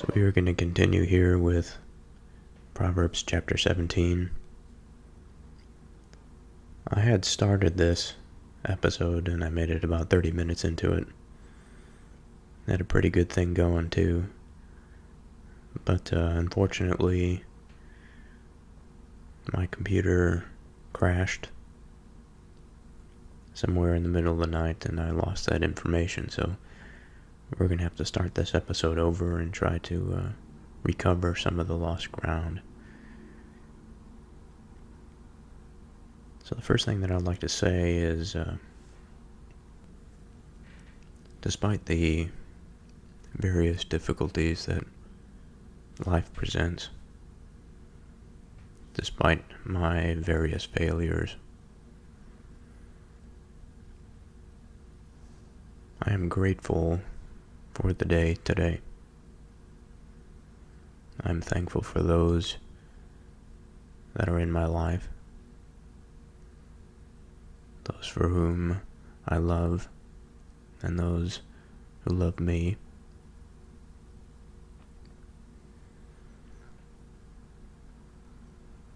So we are going to continue here with Proverbs chapter 17. I had started this episode and I made it about 30 minutes into it. Had a pretty good thing going too. But unfortunately, my computer crashed somewhere in the middle of the night and I lost that information. So we're going to have to start this episode over and try to recover some of the lost ground. So the first thing that I'd like to say is, despite the various difficulties that life presents, despite my various failures, I am grateful for the day today. I'm thankful for those that are in my life, those for whom I love, and those who love me.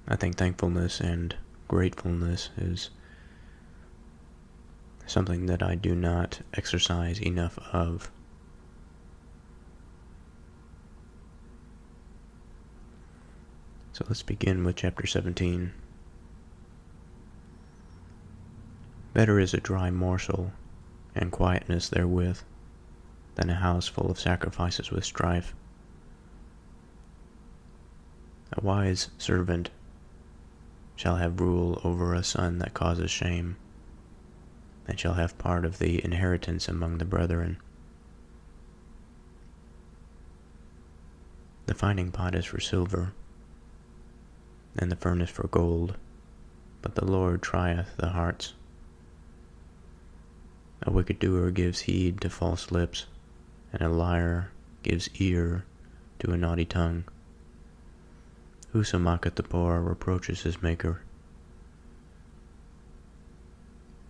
I think thankfulness and gratefulness is something that I do not exercise enough of. So let's begin with chapter 17. Better is a dry morsel, and quietness therewith, than a house full of sacrifices with strife. A wise servant shall have rule over a son that causes shame, and shall have part of the inheritance among the brethren. The finding pot is for silver, and the furnace for gold, but the Lord trieth the hearts. A wicked doer gives heed to false lips, and a liar gives ear to a naughty tongue. Whoso mocketh the poor reproaches his Maker,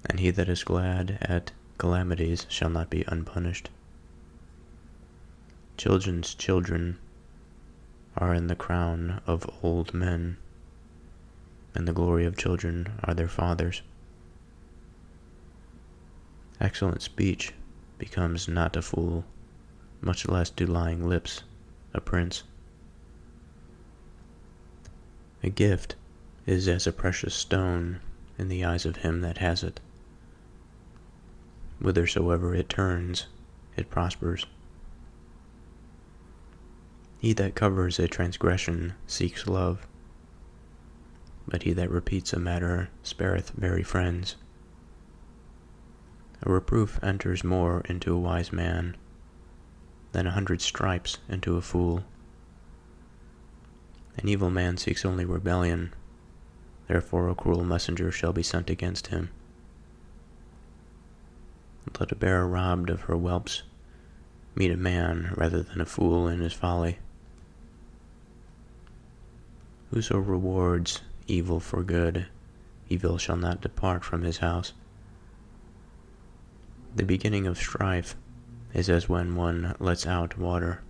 and he that is glad at calamities shall not be unpunished. Children's children are in the crown of old men, and the glory of children are their fathers. Excellent speech becomes not a fool, much less do lying lips a prince. A gift is as a precious stone in the eyes of him that has it. Whithersoever it turns, it prospers. He that covers a transgression seeks love, but he that repeats a matter spareth very friends. A reproof enters more into a wise man than 100 stripes into a fool. An evil man seeks only rebellion, therefore a cruel messenger shall be sent against him. Let a bear robbed of her whelps meet a man rather than a fool in his folly. Whoso rewards evil for good, evil shall not depart from his house. The beginning of strife is as when one lets out water,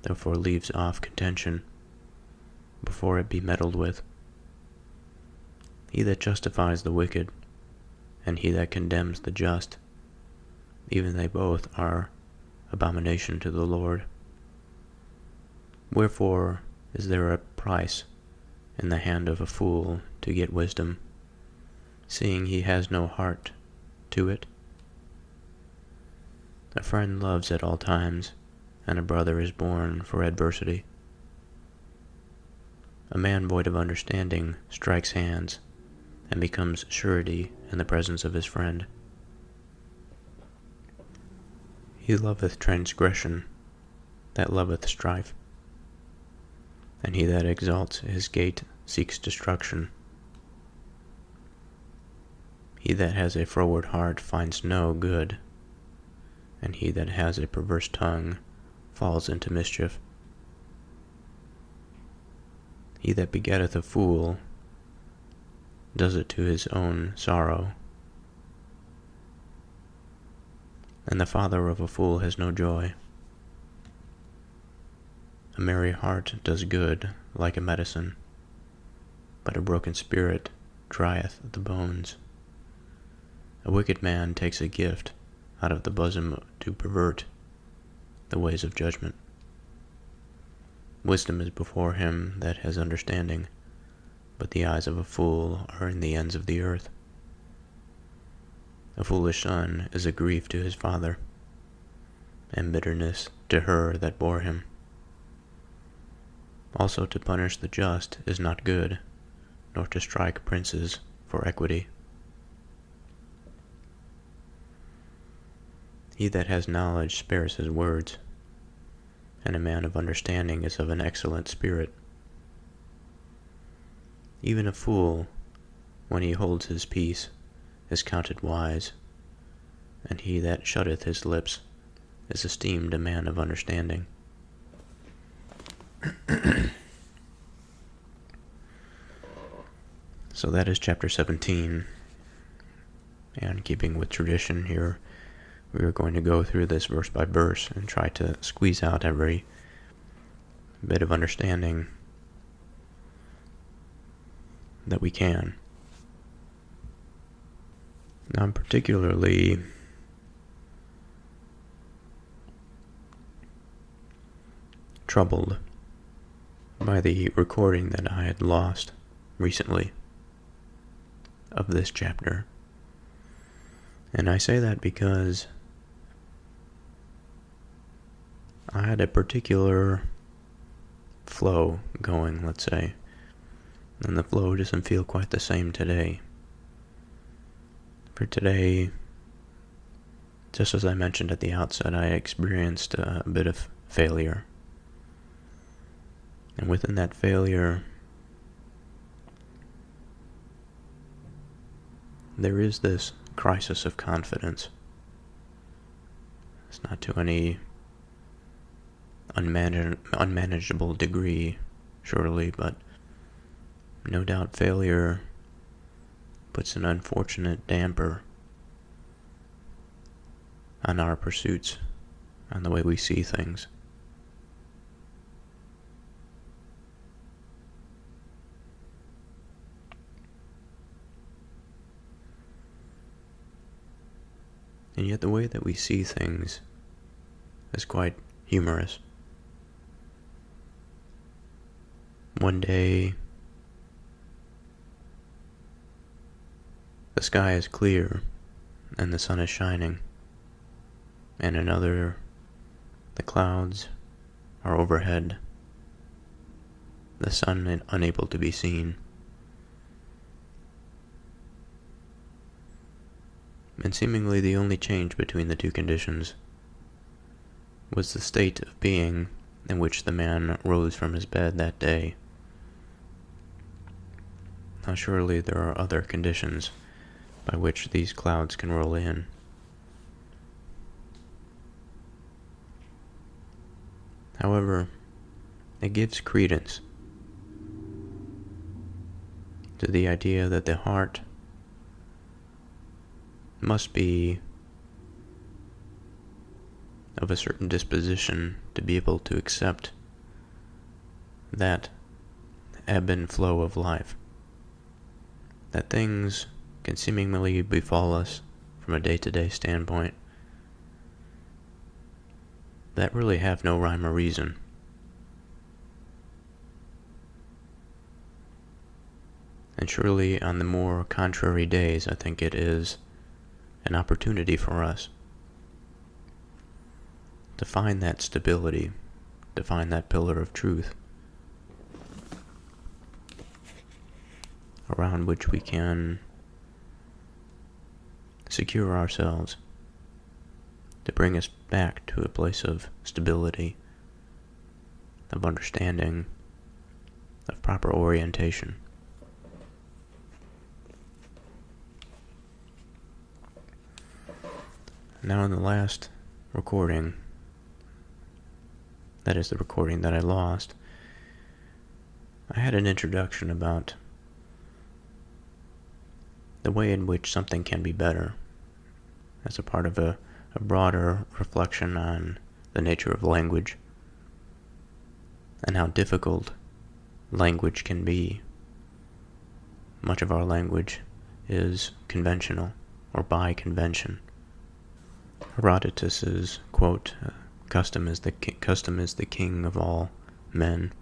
therefore leaves off contention, before it be meddled with. He that justifies the wicked, and he that condemns the just, even they both are abomination to the Lord. Wherefore is there a price in the hand of a fool to get wisdom, seeing he has no heart to it? A friend loves at all times, and a brother is born for adversity. A man void of understanding strikes hands, and becomes surety in the presence of his friend. He loveth transgression, that loveth strife, and he that exalts his gate seeks destruction. He that has a froward heart finds no good, and he that has a perverse tongue falls into mischief. He that begetteth a fool does it to his own sorrow, and the father of a fool has no joy. A merry heart does good like a medicine, but a broken spirit drieth the bones. A wicked man takes a gift out of the bosom to pervert the ways of judgment. Wisdom is before him that has understanding, but the eyes of a fool are in the ends of the earth. A foolish son is a grief to his father, and bitterness to her that bore him. Also to punish the just is not good, nor to strike princes for equity. He that has knowledge spares his words, and a man of understanding is of an excellent spirit. Even a fool, when he holds his peace, is counted wise, and he that shutteth his lips is esteemed a man of understanding. So that is chapter 17, and keeping with tradition here, we are going to go through this verse by verse and try to squeeze out every bit of understanding that we can. Now, I'm particularly troubled by the recording that I had lost recently of this chapter. And I say that because I had a particular flow going, let's say, and the flow doesn't feel quite the same today. For today, just as I mentioned at the outset, I experienced a bit of failure. And within that failure, there is this crisis of confidence. It's not to any unmanageable degree, surely, but no doubt failure puts an unfortunate damper on our pursuits, on the way we see things. And yet the way that we see things is quite humorous. One day, the sky is clear and the sun is shining, and another, the clouds are overhead, the sun unable to be seen. And seemingly the only change between the two conditions was the state of being in which the man rose from his bed that day. Now surely there are other conditions by which these clouds can roll in. However, it gives credence to the idea that the heart must be of a certain disposition to be able to accept that ebb and flow of life. That things can seemingly befall us from a day-to-day standpoint that really have no rhyme or reason. And surely on the more contrary days, I think it is an opportunity for us to find that stability, to find that pillar of truth around which we can secure ourselves, to bring us back to a place of stability, of understanding, of proper orientation. Now in the last recording, that is the recording that I lost, I had an introduction about the way in which something can be better as a part of a broader reflection on the nature of language. and how difficult language can be. Much of our language is conventional, or by convention. Herodotus's quote, custom is the king of all men."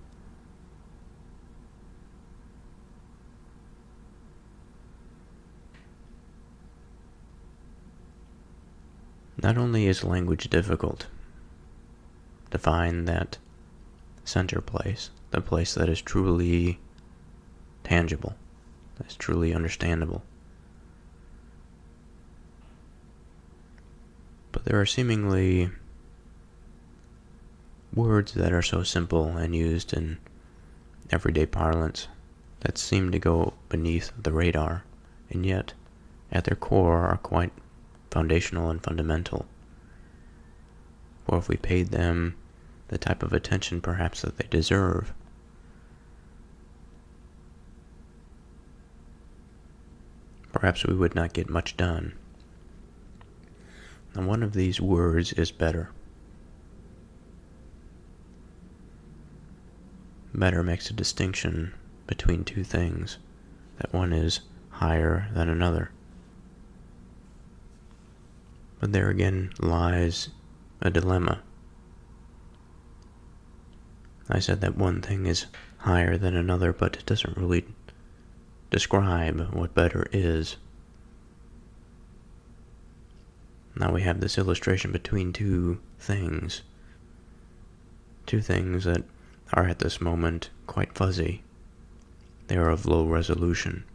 Not only is language difficult to find that center place, the place that is truly tangible, that's truly understandable, but there are seemingly words that are so simple and used in everyday parlance that seem to go beneath the radar, and yet at their core are quite foundational and fundamental. Or if we paid them the type of attention perhaps that they deserve, perhaps we would not get much done. And one of these words is better. Better makes a distinction between two things, that one is higher than another. But there again lies a dilemma. I said that one thing is higher than another, but it doesn't really describe what better is. Now we have this illustration between two things that are at this moment quite fuzzy. They are of low resolution.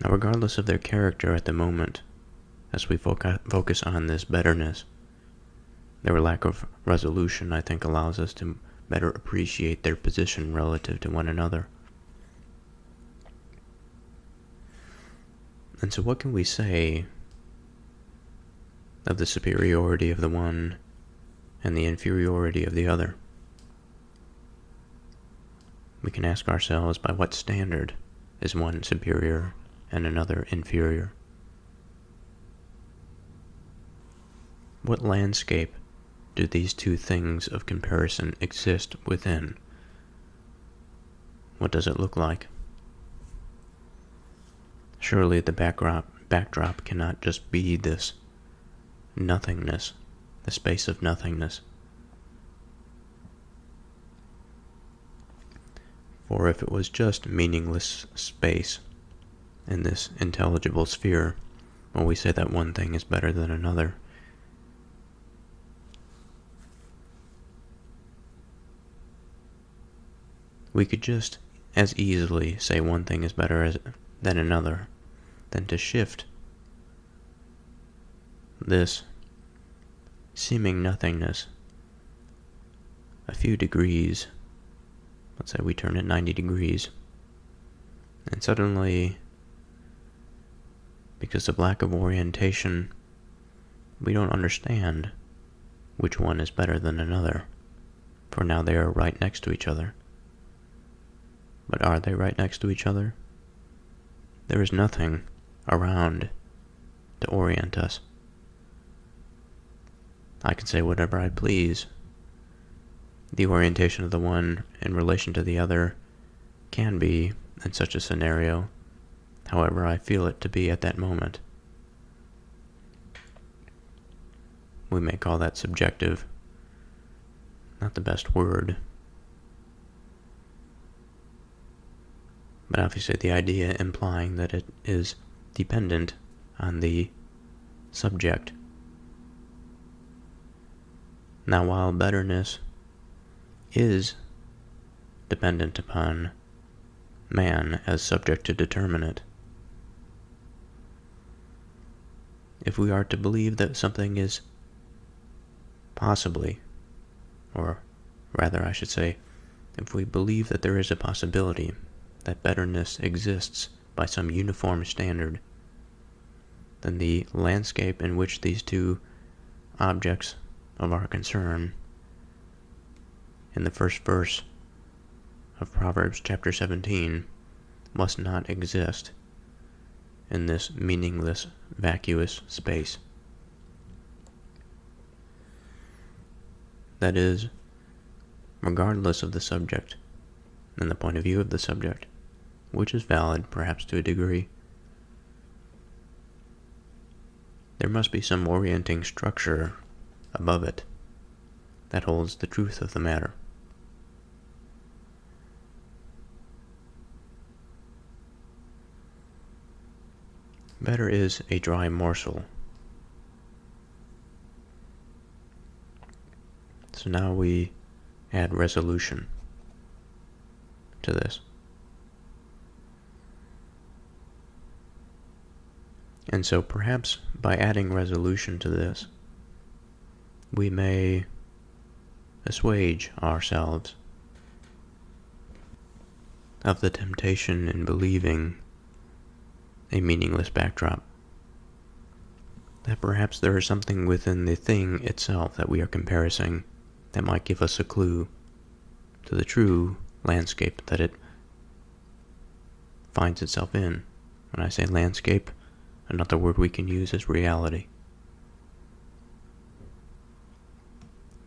Now, regardless of their character at the moment, as we focus on this betterness, their lack of resolution, I think, allows us to better appreciate their position relative to one another. And so what can we say of the superiority of the one and the inferiority of the other? We can ask ourselves, by what standard is one superior and another inferior? What landscape do these two things of comparison exist within? What does it look like? Surely the backdrop cannot just be this nothingness, the space of nothingness. For if it was just meaningless space in this intelligible sphere, well, we say that one thing is better than another. We could just as easily say one thing is better than another, than to shift this seeming nothingness a few degrees. Let's say we turn it 90 degrees, and suddenly, because of lack of orientation, we don't understand which one is better than another, for now they are right next to each other. But are they right next to each other? There is nothing around to orient us. I can say whatever I please. The orientation of the one in relation to the other can be, in such a scenario, however I feel it to be at that moment. We may call that subjective. Not the best word. But obviously the idea implying that it is dependent on the subject. Now, while betterness is dependent upon man as subject to determine it, if we are to believe that something is possibly, or rather I should say, if we believe that there is a possibility that betterness exists by some uniform standard, then the landscape in which these two objects of our concern in the first verse of Proverbs chapter 17 must not exist in this meaningless, vacuous space. that is, regardless of the subject and the point of view of the subject, which is valid perhaps to a degree, there must be some orienting structure above it that holds the truth of the matter. Better is a dry morsel. So now we add resolution to this. And so perhaps by adding resolution to this, we may assuage ourselves of the temptation in believing a meaningless backdrop. That perhaps there is something within the thing itself that we are comparing that might give us a clue to the true landscape that it finds itself in. When I say landscape, another word we can use is reality.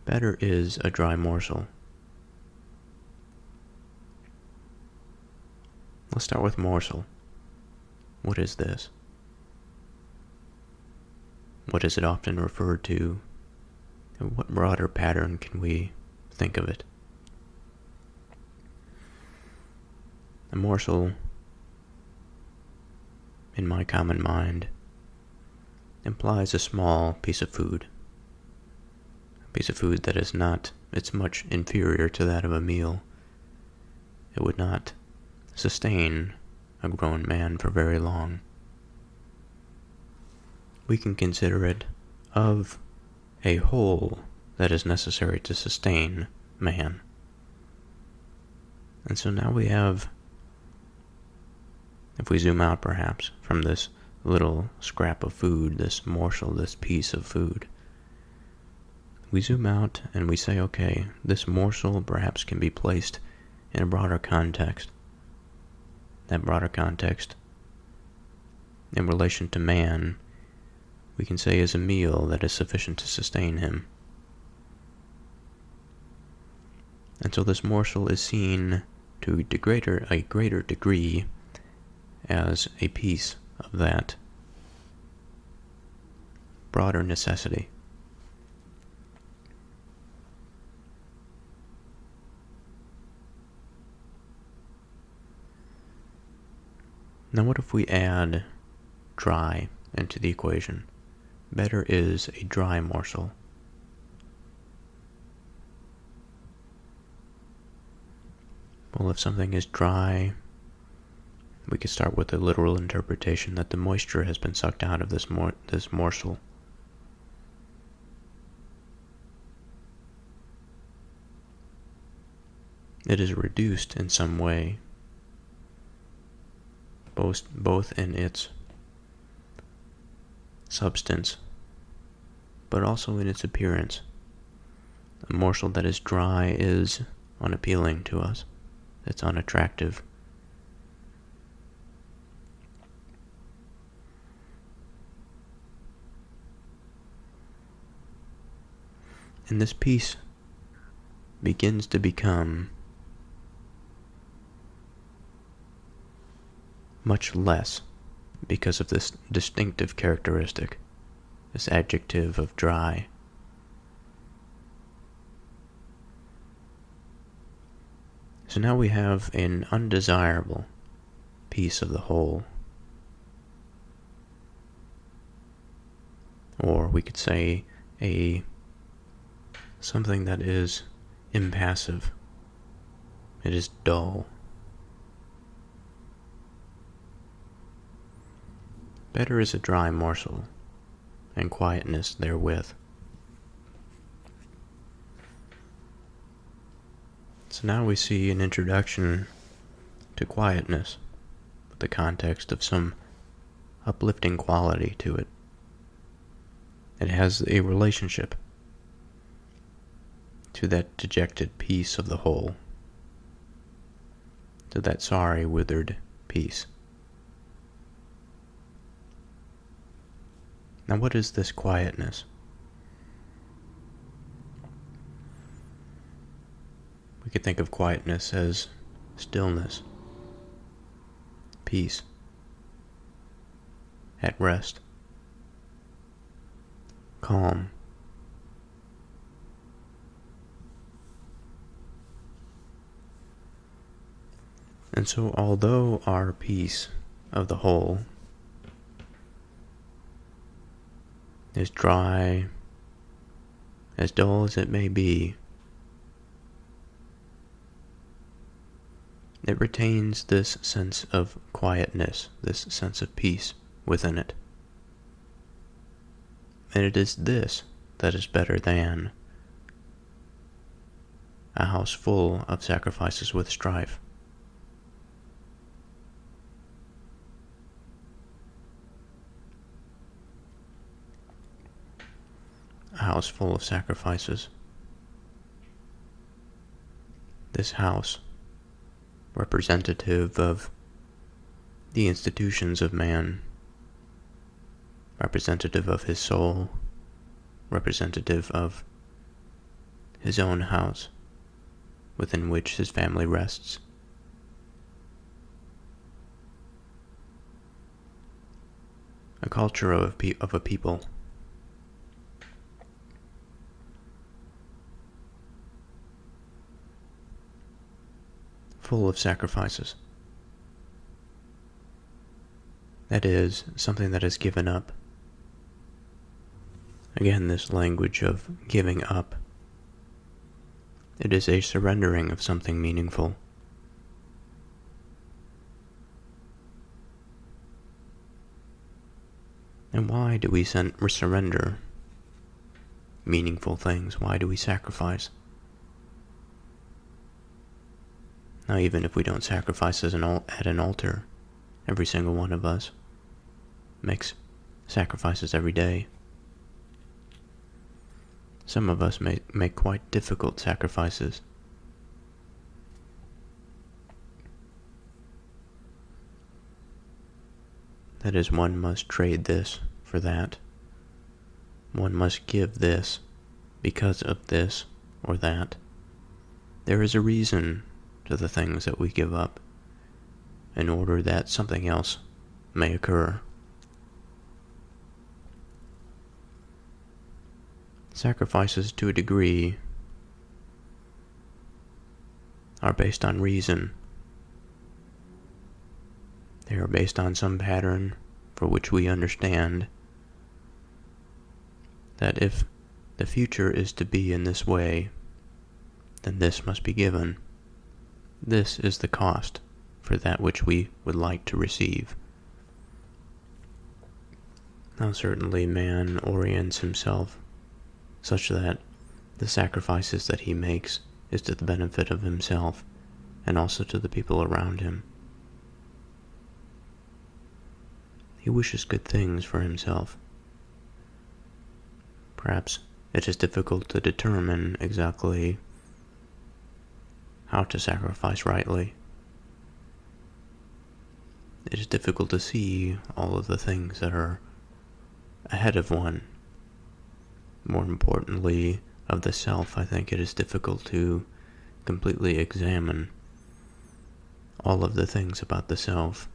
Better is a dry morsel. Let's start with morsel. What is this? What is it often referred to? And what broader pattern can we think of it? A morsel, in my common mind, implies a small piece of food. A piece of food that is not, it's much inferior to that of a meal. It would not sustain a grown man for very long. We can consider it of a whole that is necessary to sustain man. And so now we have, if we zoom out perhaps from this little scrap of food, this morsel, this piece of food, we zoom out and we say, okay, this morsel perhaps can be placed in a broader context. That broader context, in relation to man, we can say is a meal that is sufficient to sustain him. And so this morsel is seen to a greater degree as a piece of that broader necessity. Now what if we add dry into the equation? Better is a dry morsel. Well, if something is dry, we could start with the literal interpretation that the moisture has been sucked out of this morsel. It is reduced in some way, both in its substance, but also in its appearance. A morsel that is dry is unappealing to us. It's unattractive. And this piece begins to become much less because of this distinctive characteristic, this adjective of dry. So now we have an undesirable piece of the whole. Or we could say something that is impassive. It is dull. Better is a dry morsel, and quietness therewith. So now we see an introduction to quietness, with the context of some uplifting quality to it. It has a relationship to that dejected piece of the whole, to that sorry, withered piece. Now what is this quietness? could think of quietness as stillness, peace, at rest, calm. And so although our piece of the whole is dry, as dull as it may be, it retains this sense of quietness, this sense of peace within it. And it is this that is better than a house full of sacrifices with strife. A house full of sacrifices. This house, representative of the institutions of man, representative of his soul, representative of his own house within which his family rests. A culture of a people full of sacrifices. That is, something that is given up. Again, this language of giving up. It is a surrendering of something meaningful. And why do we surrender meaningful things? Why do we sacrifice? Now, even if we don't sacrifice at an altar, every single one of us makes sacrifices every day. Some of us may make quite difficult sacrifices. That is, one must trade this for that. One must give this because of this or that. There is a reason to the things that we give up in order that something else may occur. Sacrifices, to a degree, are based on reason. They are based on some pattern for which we understand that if the future is to be in this way, then this must be given. This is the cost for that which we would like to receive. Now, certainly man orients himself such that the sacrifices that he makes is to the benefit of himself and also to the people around him. He wishes good things for himself. Perhaps it is difficult to determine exactly how to sacrifice rightly. It is difficult to see all of the things that are ahead of one. More importantly, of the self, I think it is difficult to completely examine all of the things about the self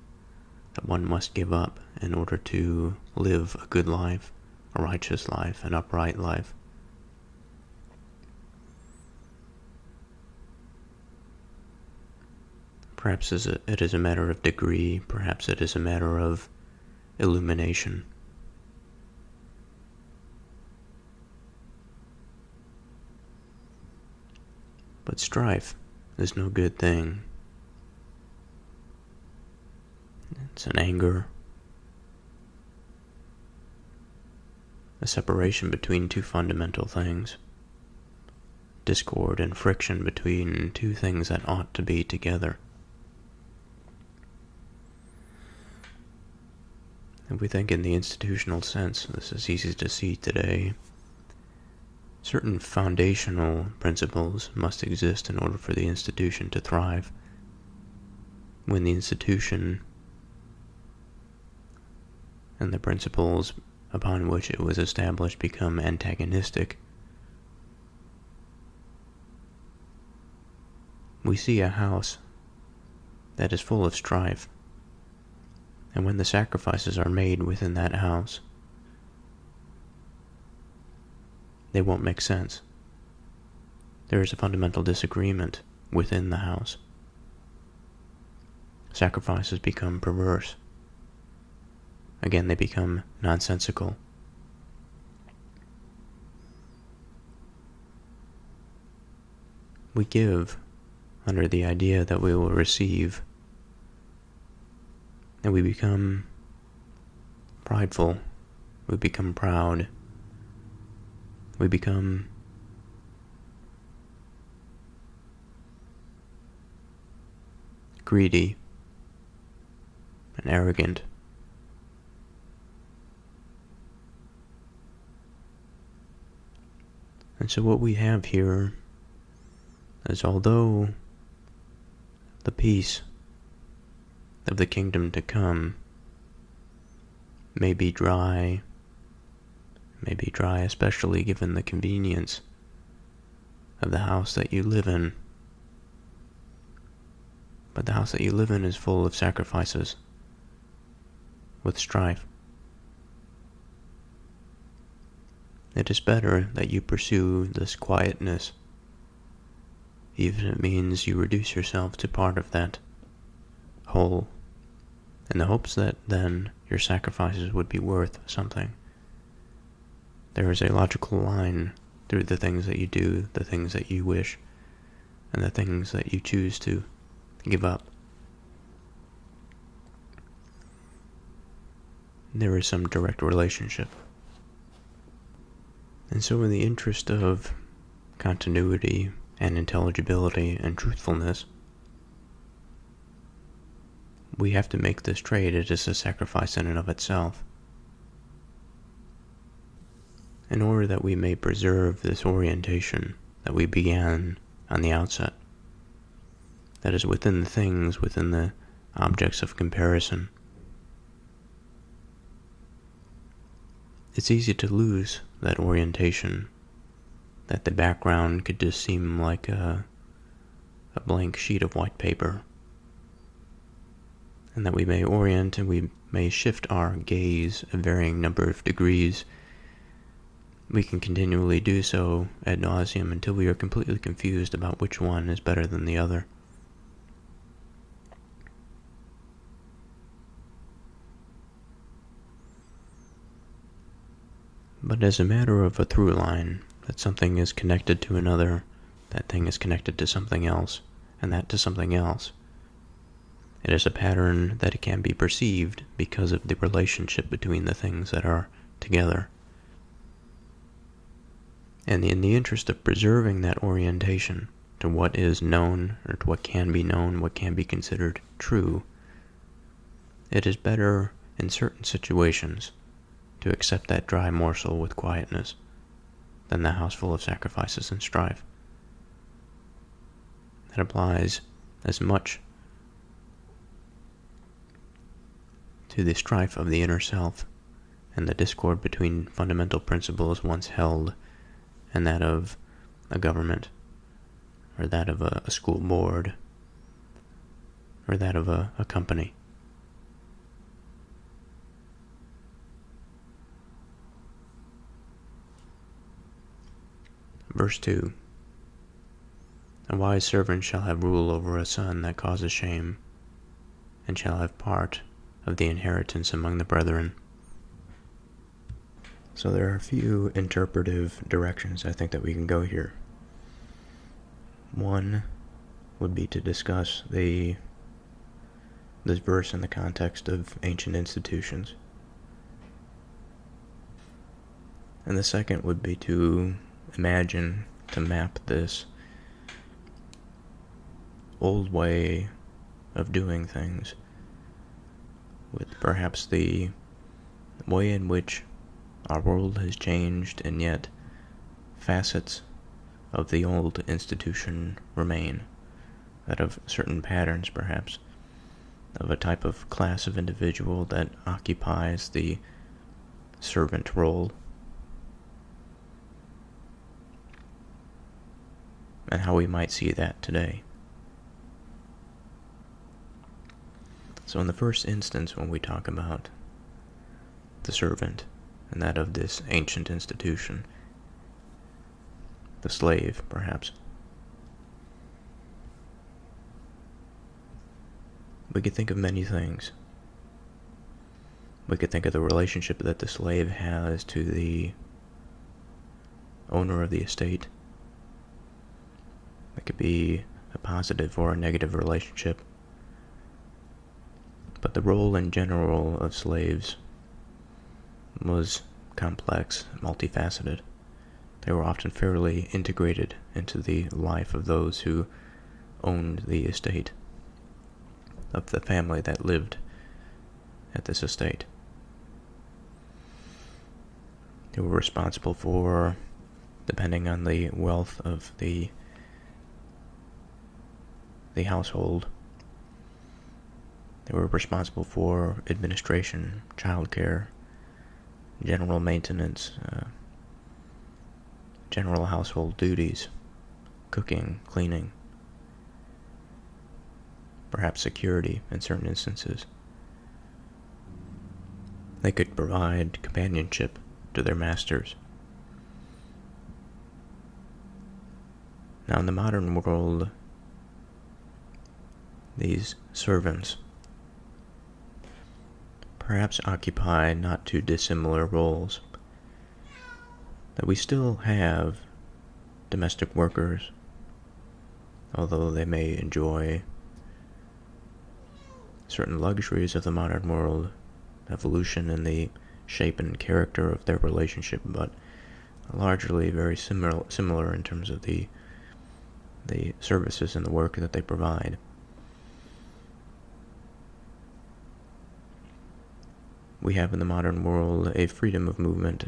that one must give up in order to live a good life, a righteous life, an upright life. Perhaps it is a matter of degree, perhaps it is a matter of illumination. But strife is no good thing. It's an anger, a separation between two fundamental things, discord and friction between two things that ought to be together. If we think in the institutional sense, this is easy to see today. Certain foundational principles must exist in order for the institution to thrive. When the institution and the principles upon which it was established become antagonistic, we see a house that is full of strife, and when the sacrifices are made within that house, they won't make sense. There is a fundamental disagreement within the house. Sacrifices become perverse. Again, they become nonsensical. We give under the idea that we will receive, and we become prideful, we become proud, we become greedy and arrogant. And so what we have here is, although the peace of the kingdom to come may be dry especially given the convenience of the house that you live in, but the house that you live in is full of sacrifices, with strife. It is better that you pursue this quietness, even if it means you reduce yourself to part of that whole, in the hopes that then your sacrifices would be worth something. There is a logical line through the things that you do, the things that you wish, and the things that you choose to give up. There is some direct relationship. And so in the interest of continuity and intelligibility and truthfulness, we have to make this trade. It is a sacrifice in and of itself. In order that we may preserve this orientation that we began on the outset, that is within the things, within the objects of comparison. It's easy to lose that orientation, that the background could just seem like a blank sheet of white paper, and that we may orient and we may shift our gaze a varying number of degrees. We can continually do so ad nauseum until we are completely confused about which one is better than the other. But as a matter of a through line, that something is connected to another, that thing is connected to something else, and that to something else, it is a pattern that it can be perceived because of the relationship between the things that are together. And in the interest of preserving that orientation to what is known, or to what can be known, what can be considered true, it is better in certain situations to accept that dry morsel with quietness than the house full of sacrifices and strife. That applies as much to the strife of the inner self and the discord between fundamental principles once held and that of a government, or that of a school board, or that of a company. Verse 2. A wise servant shall have rule over a son that causes shame, and shall have part of the inheritance among the brethren. So there are a few interpretive directions I think that we can go here. One would be to discuss this verse in the context of ancient institutions. And the second would be to imagine, to map this old way of doing things with perhaps the way in which our world has changed, and yet facets of the old institution remain, that of certain patterns perhaps, of a type of class of individual that occupies the servant role, and how we might see that today. So in the first instance, when we talk about the servant, and that of this ancient institution, the slave, perhaps, we could think of many things. We could think of the relationship that the slave has to the owner of the estate. It could be a positive or a negative relationship. But the role in general of slaves was complex, multifaceted. They were often fairly integrated into the life of those who owned the estate, of the family that lived at this estate. They were responsible for, depending on the wealth of the household, they were responsible for administration, childcare, general maintenance, general household duties, cooking, cleaning, perhaps security in certain instances. They could provide companionship to their masters. Now, in the modern world, these servants perhaps occupy not too dissimilar roles. That we still have domestic workers, although they may enjoy certain luxuries of the modern world, evolution in the shape and character of their relationship, but largely very similar in terms of the services and the work that they provide. We have in the modern world a freedom of movement.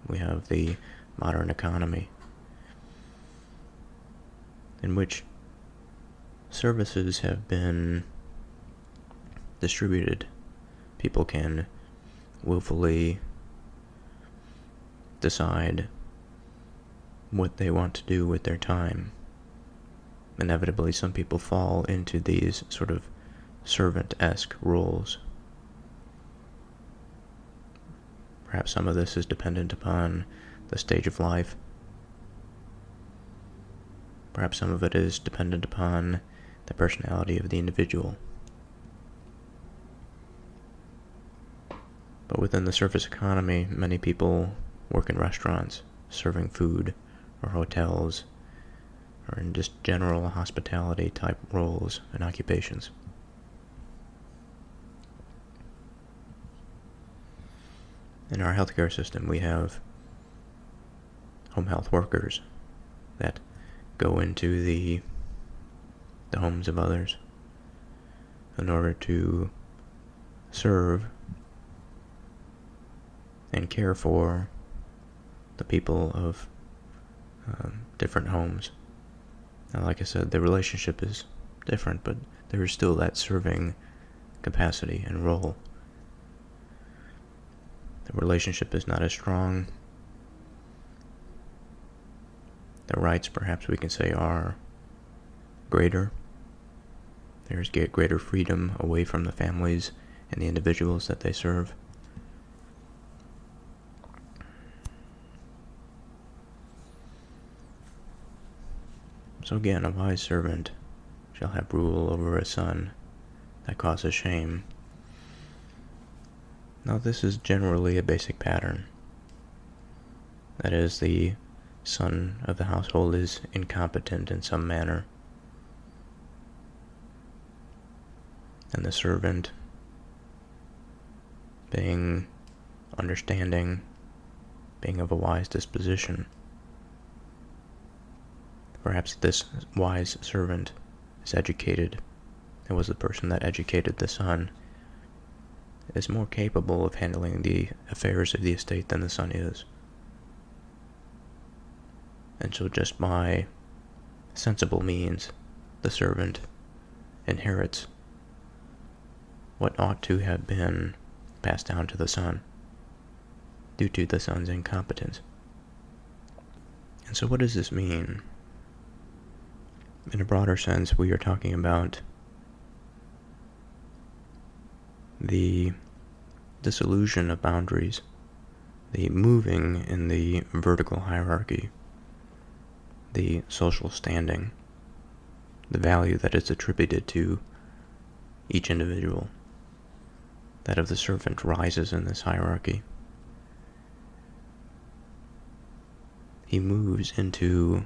We have the modern economy, in which services have been distributed. People can willfully decide what they want to do with their time. Inevitably, some people fall into these sort of servant-esque roles. Perhaps some of this is dependent upon the stage of life. Perhaps some of it is dependent upon the personality of the individual. But within the service economy, many people work in restaurants, serving food, or hotels, or in just general hospitality type roles and occupations. In our healthcare system, we have home health workers that go into the homes of others in order to serve and care for the people of different homes. Now, like I said, the relationship is different, but there is still that serving capacity and role. The relationship is not as strong. The rights, perhaps we can say, are greater. There's greater freedom away from the families and the individuals that they serve. So again, a wise servant shall have rule over a son that causes shame. Now, this is generally a basic pattern. That is, the son of the household is incompetent in some manner, and the servant, being understanding, being of a wise disposition. Perhaps this wise servant is educated. It was the person that educated the son, is more capable of handling the affairs of the estate than the son is. And so just by sensible means, the servant inherits what ought to have been passed down to the son due to the son's incompetence. And so what does this mean? In a broader sense, we are talking about the dissolution of boundaries, the moving in the vertical hierarchy, the social standing, the value that is attributed to each individual, that of the servant rises in this hierarchy. He moves into,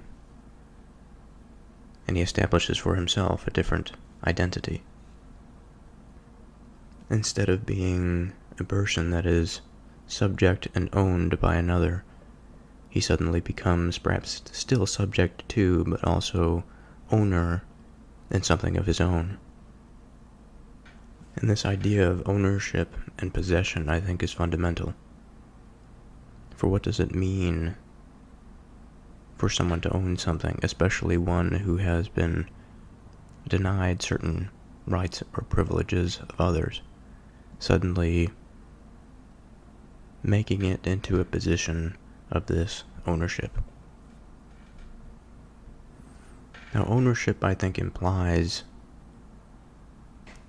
and he establishes for himself a different identity. Instead of being a person that is subject and owned by another, he suddenly becomes perhaps still subject to, but also owner in something of his own. And this idea of ownership and possession, I think, is fundamental. For what does it mean for someone to own something, especially one who has been denied certain rights or privileges of others, suddenly making it into a position of this ownership? Now, ownership, I think, implies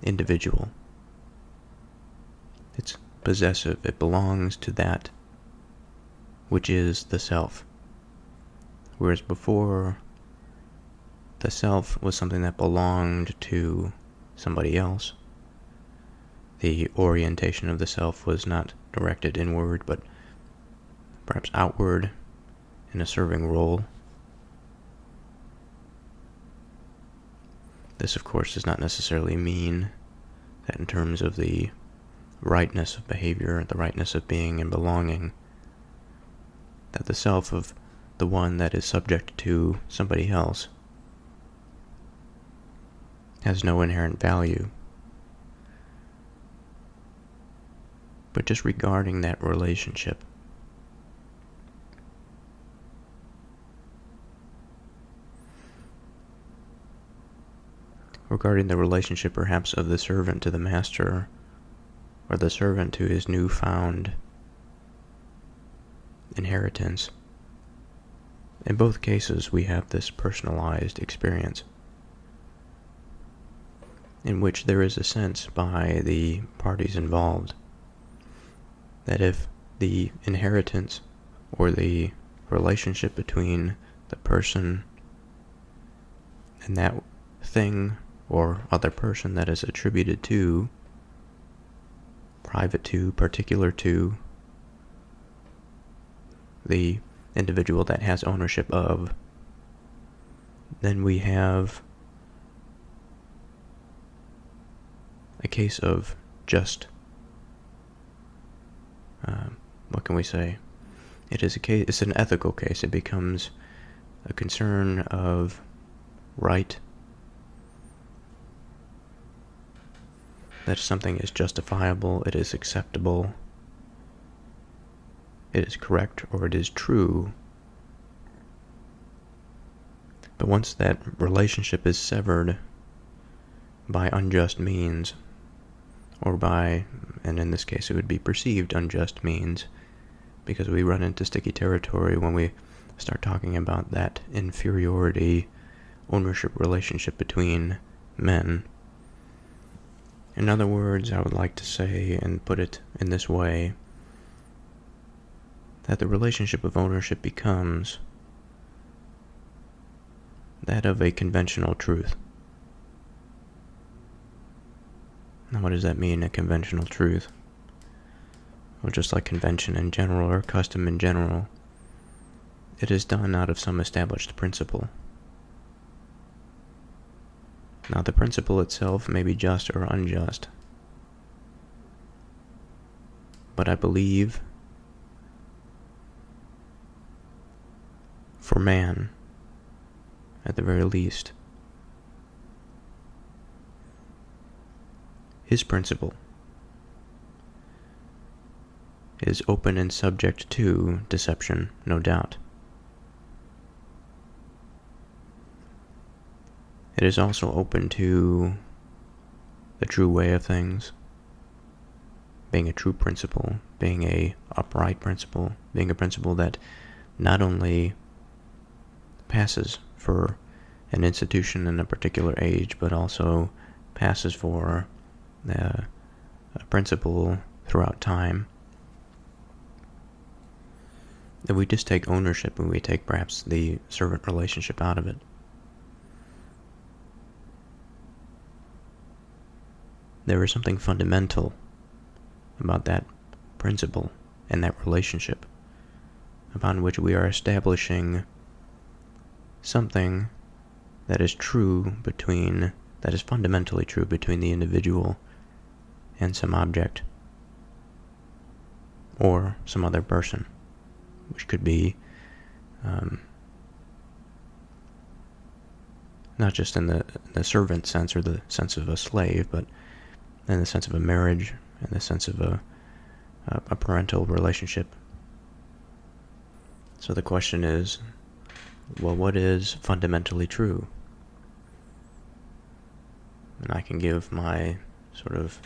individual. It's possessive. It belongs to that which is the self. Whereas before, the self was something that belonged to somebody else. The orientation of the self was not directed inward, but perhaps outward in a serving role. This, of course, does not necessarily mean that in terms of the rightness of behavior, the rightness of being and belonging, that the self of the one that is subject to somebody else has no inherent value. But just regarding that relationship, regarding the relationship perhaps of the servant to the master, or the servant to his newfound inheritance, in both cases we have this personalized experience in which there is a sense by the parties involved that if the inheritance or the relationship between the person and that thing or other person that is attributed to, private to, particular to, the individual that has ownership of, then we have a case of just, what can we say? It's an ethical case. It becomes a concern of right, that something is justifiable, it is acceptable, it is correct, or it is true. But once that relationship is severed by unjust means, or by, and in this case it would be perceived unjust means, because we run into sticky territory when we start talking about that inferiority ownership relationship between men. In other words, I would like to say and put it in this way, that the relationship of ownership becomes that of a conventional truth. Now, what does that mean, a conventional truth? Well, just like convention in general, or custom in general, it is done out of some established principle. Now, the principle itself may be just or unjust, but I believe for man, at the very least, his principle is open and subject to deception, no doubt. It is also open to the true way of things, being a true principle, being a upright principle, being a principle that not only passes for an institution in a particular age, but also passes for a principle throughout time, if we just take ownership and we take perhaps the servant relationship out of it, there is something fundamental about that principle and that relationship upon which we are establishing something that is fundamentally true between the individual and some object or some other person, which could be not just in the servant sense or the sense of a slave, but in the sense of a marriage, in the sense of a parental relationship. So the question is, well, what is fundamentally true? And I can give my sort of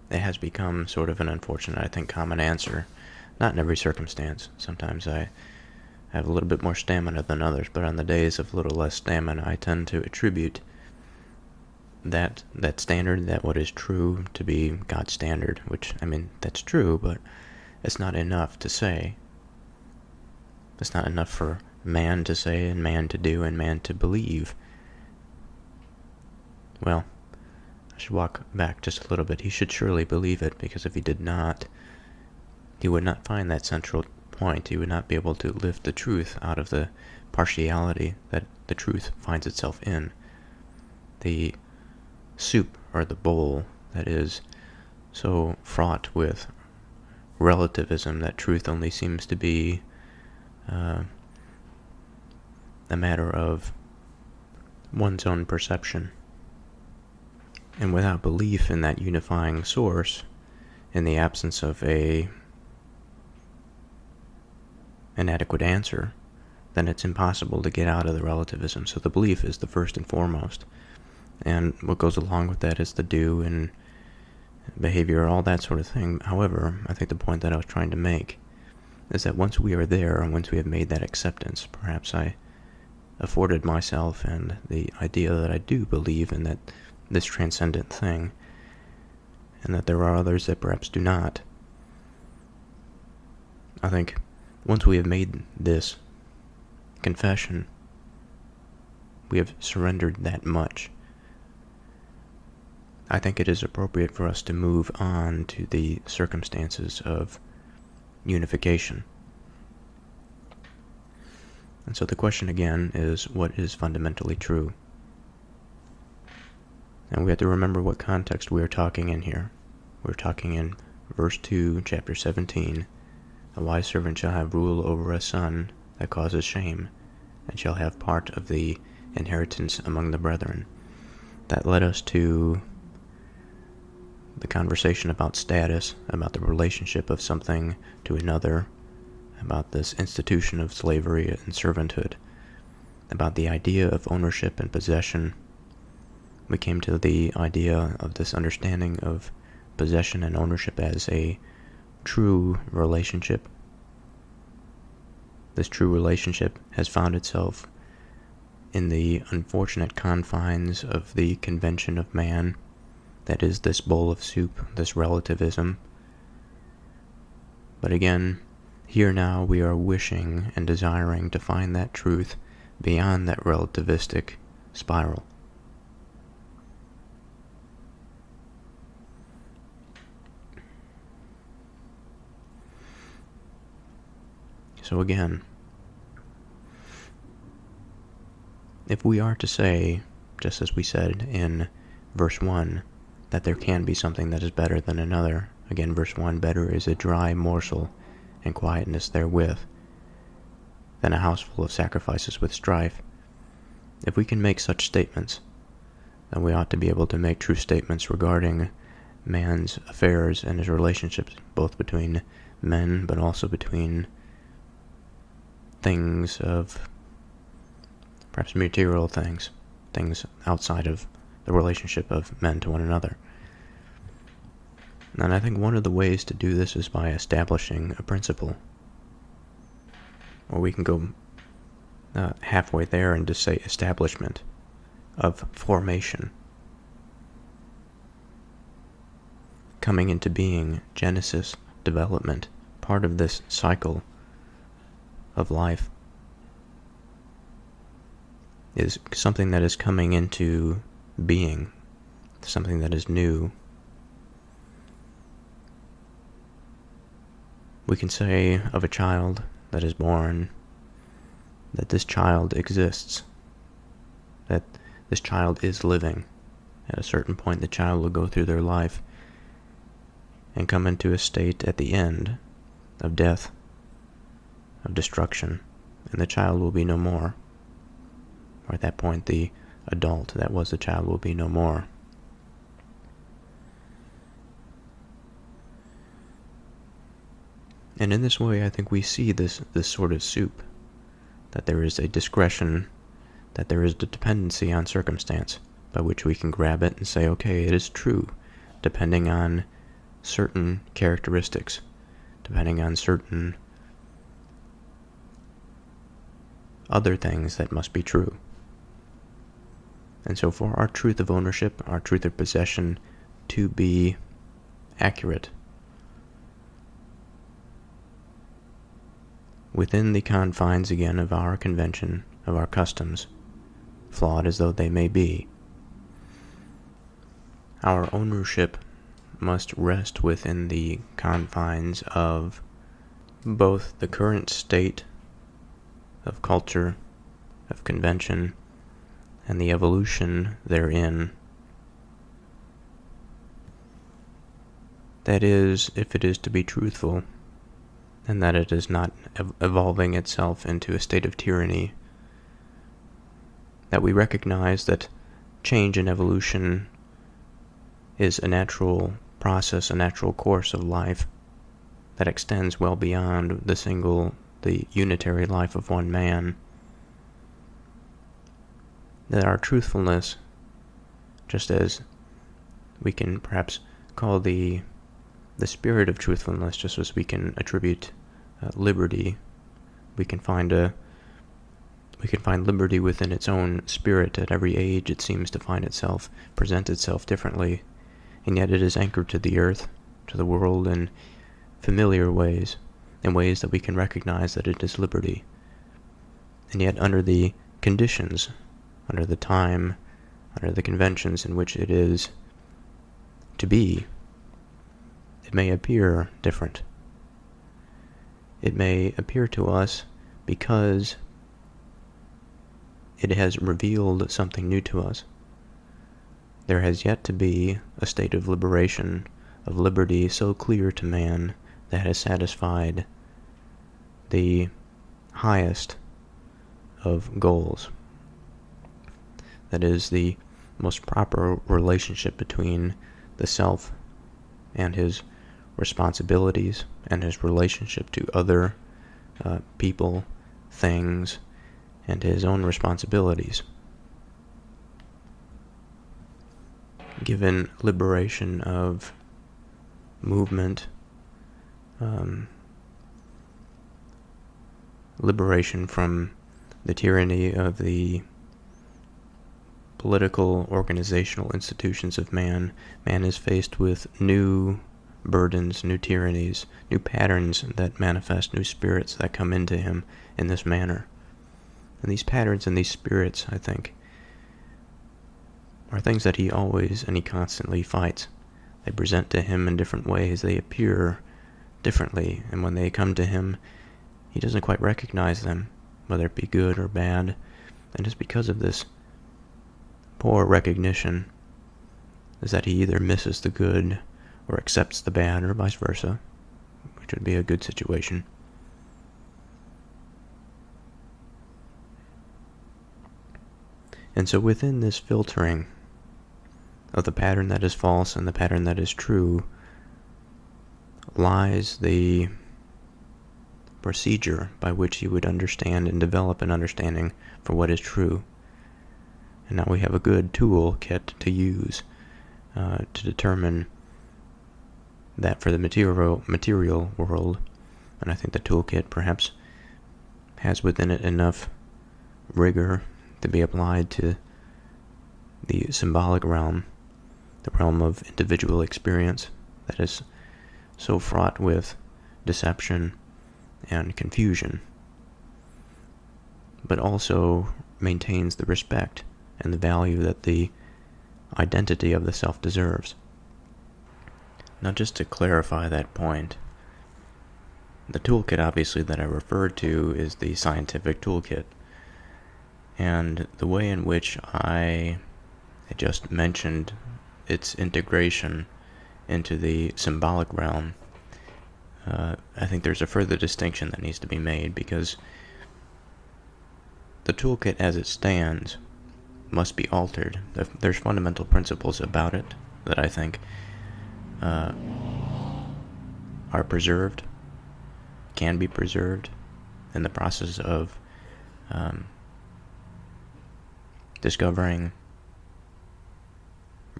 it has become sort of an unfortunate, I think, common answer. Not in every circumstance. Sometimes I have a little bit more stamina than others, but on the days of a little less stamina, I tend to attribute that standard, that what is true, to be God's standard, which, I mean, that's true, but it's not enough to say. It's not enough for man to say and man to do and man to believe. Well, I should walk back just a little bit. He should surely believe it, because if he did not, he would not find that central point. He would not be able to lift the truth out of the partiality that the truth finds itself in. The soup or the bowl that is so fraught with relativism that truth only seems to be a matter of one's own perception. And without belief in that unifying source, in the absence of an adequate answer, then it's impossible to get out of the relativism. So the belief is the first and foremost. And what goes along with that is the do and behavior, all that sort of thing. However, I think the point that I was trying to make is that once we are there, and once we have made that acceptance, perhaps I afforded myself and the idea that I do believe in that this transcendent thing, and that there are others that perhaps do not. I think once we have made this confession, we have surrendered that much. I think it is appropriate for us to move on to the circumstances of unification. And so the question again is, what is fundamentally true? And we have to remember what context we are talking in here. We're talking in verse 2, chapter 17. A wise servant shall have rule over a son that causes shame, and shall have part of the inheritance among the brethren. That led us to the conversation about status, about the relationship of something to another, about this institution of slavery and servanthood, about the idea of ownership and possession. We came to the idea of this understanding of possession and ownership as a true relationship. This true relationship has found itself in the unfortunate confines of the convention of man, that is this bowl of soup, this relativism. But again, here now we are wishing and desiring to find that truth beyond that relativistic spiral. So again, if we are to say, just as we said in verse 1, that there can be something that is better than another, again, verse 1, better is a dry morsel and quietness therewith than a house full of sacrifices with strife. If we can make such statements, then we ought to be able to make true statements regarding man's affairs and his relationships, both between men, but also between things of perhaps material things outside of the relationship of men to one another. And I think one of the ways to do this is by establishing a principle. Or we can go halfway there and just say establishment of formation. coming into being, genesis, development, part of this cycle of life, is something that is coming into being, something that is new. We can say of a child that is born that this child exists, that this child is living. At a certain point, the child will go through their life and come into a state at the end of death, of destruction, and the child will be no more. Or at that point, the adult that was the child will be no more. And in this way, I think we see this sort of soup, that there is a discretion, that there is a dependency on circumstance, by which we can grab it and say, okay, it is true, depending on certain characteristics, depending on certain other things that must be true. And so for our truth of ownership, our truth of possession to be accurate, within the confines again of our convention, of our customs, flawed as though they may be, our ownership must rest within the confines of both the current state of culture, of convention, and the evolution therein. That is, if it is to be truthful, and that it is not evolving itself into a state of tyranny, that we recognize that change and evolution is a natural process, a natural course of life that extends well beyond the unitary life of one man. That our truthfulness, just as we can perhaps call the spirit of truthfulness, just as we can attribute liberty, we can find liberty within its own spirit. At every age it seems to present itself differently, and yet it is anchored to the earth, to the world, in familiar ways, in ways that we can recognize that it is liberty. And yet under the conditions, under the time, under the conventions in which it is to be, it may appear different. It may appear to us because it has revealed something new to us. There has yet to be a state of liberation, of liberty so clear to man that has satisfied the highest of goals. That is the most proper relationship between the self and his responsibilities and his relationship to other people, things, and his own responsibilities. Given liberation of movement, liberation from the tyranny of the political, organizational institutions of man, man is faced with new burdens, new tyrannies, new patterns that manifest, new spirits that come into him in this manner. And these patterns and these spirits, I think, are things that he always and he constantly fights. They present to him in different ways. They appear differently, and when they come to him, he doesn't quite recognize them, whether it be good or bad. And just because of this poor recognition, is that he either misses the good or accepts the bad, or vice versa, which would be a good situation. And so within this filtering of the pattern that is false and the pattern that is true lies the procedure by which he would understand and develop an understanding for what is true. And now we have a good tool kit to use to determine that for the material world. And I think the toolkit perhaps has within it enough rigor to be applied to the symbolic realm, the realm of individual experience, that is so fraught with deception and confusion, but also maintains the respect and the value that the identity of the self deserves. Now, just to clarify that point, the toolkit obviously that I referred to is the scientific toolkit, and the way in which I just mentioned its integration into the symbolic realm, I think there's a further distinction that needs to be made, because the toolkit as it stands must be altered. There's fundamental principles about it that I think are preserved, can be preserved in the process of discovering,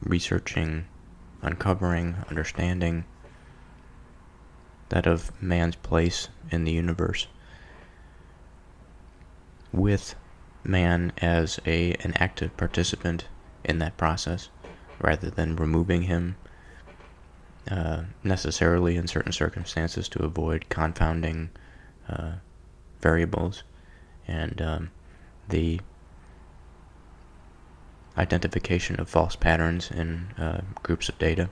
researching, uncovering, understanding that of man's place in the universe, with man as an active participant in that process, rather than removing him necessarily in certain circumstances to avoid confounding variables and the identification of false patterns in groups of data.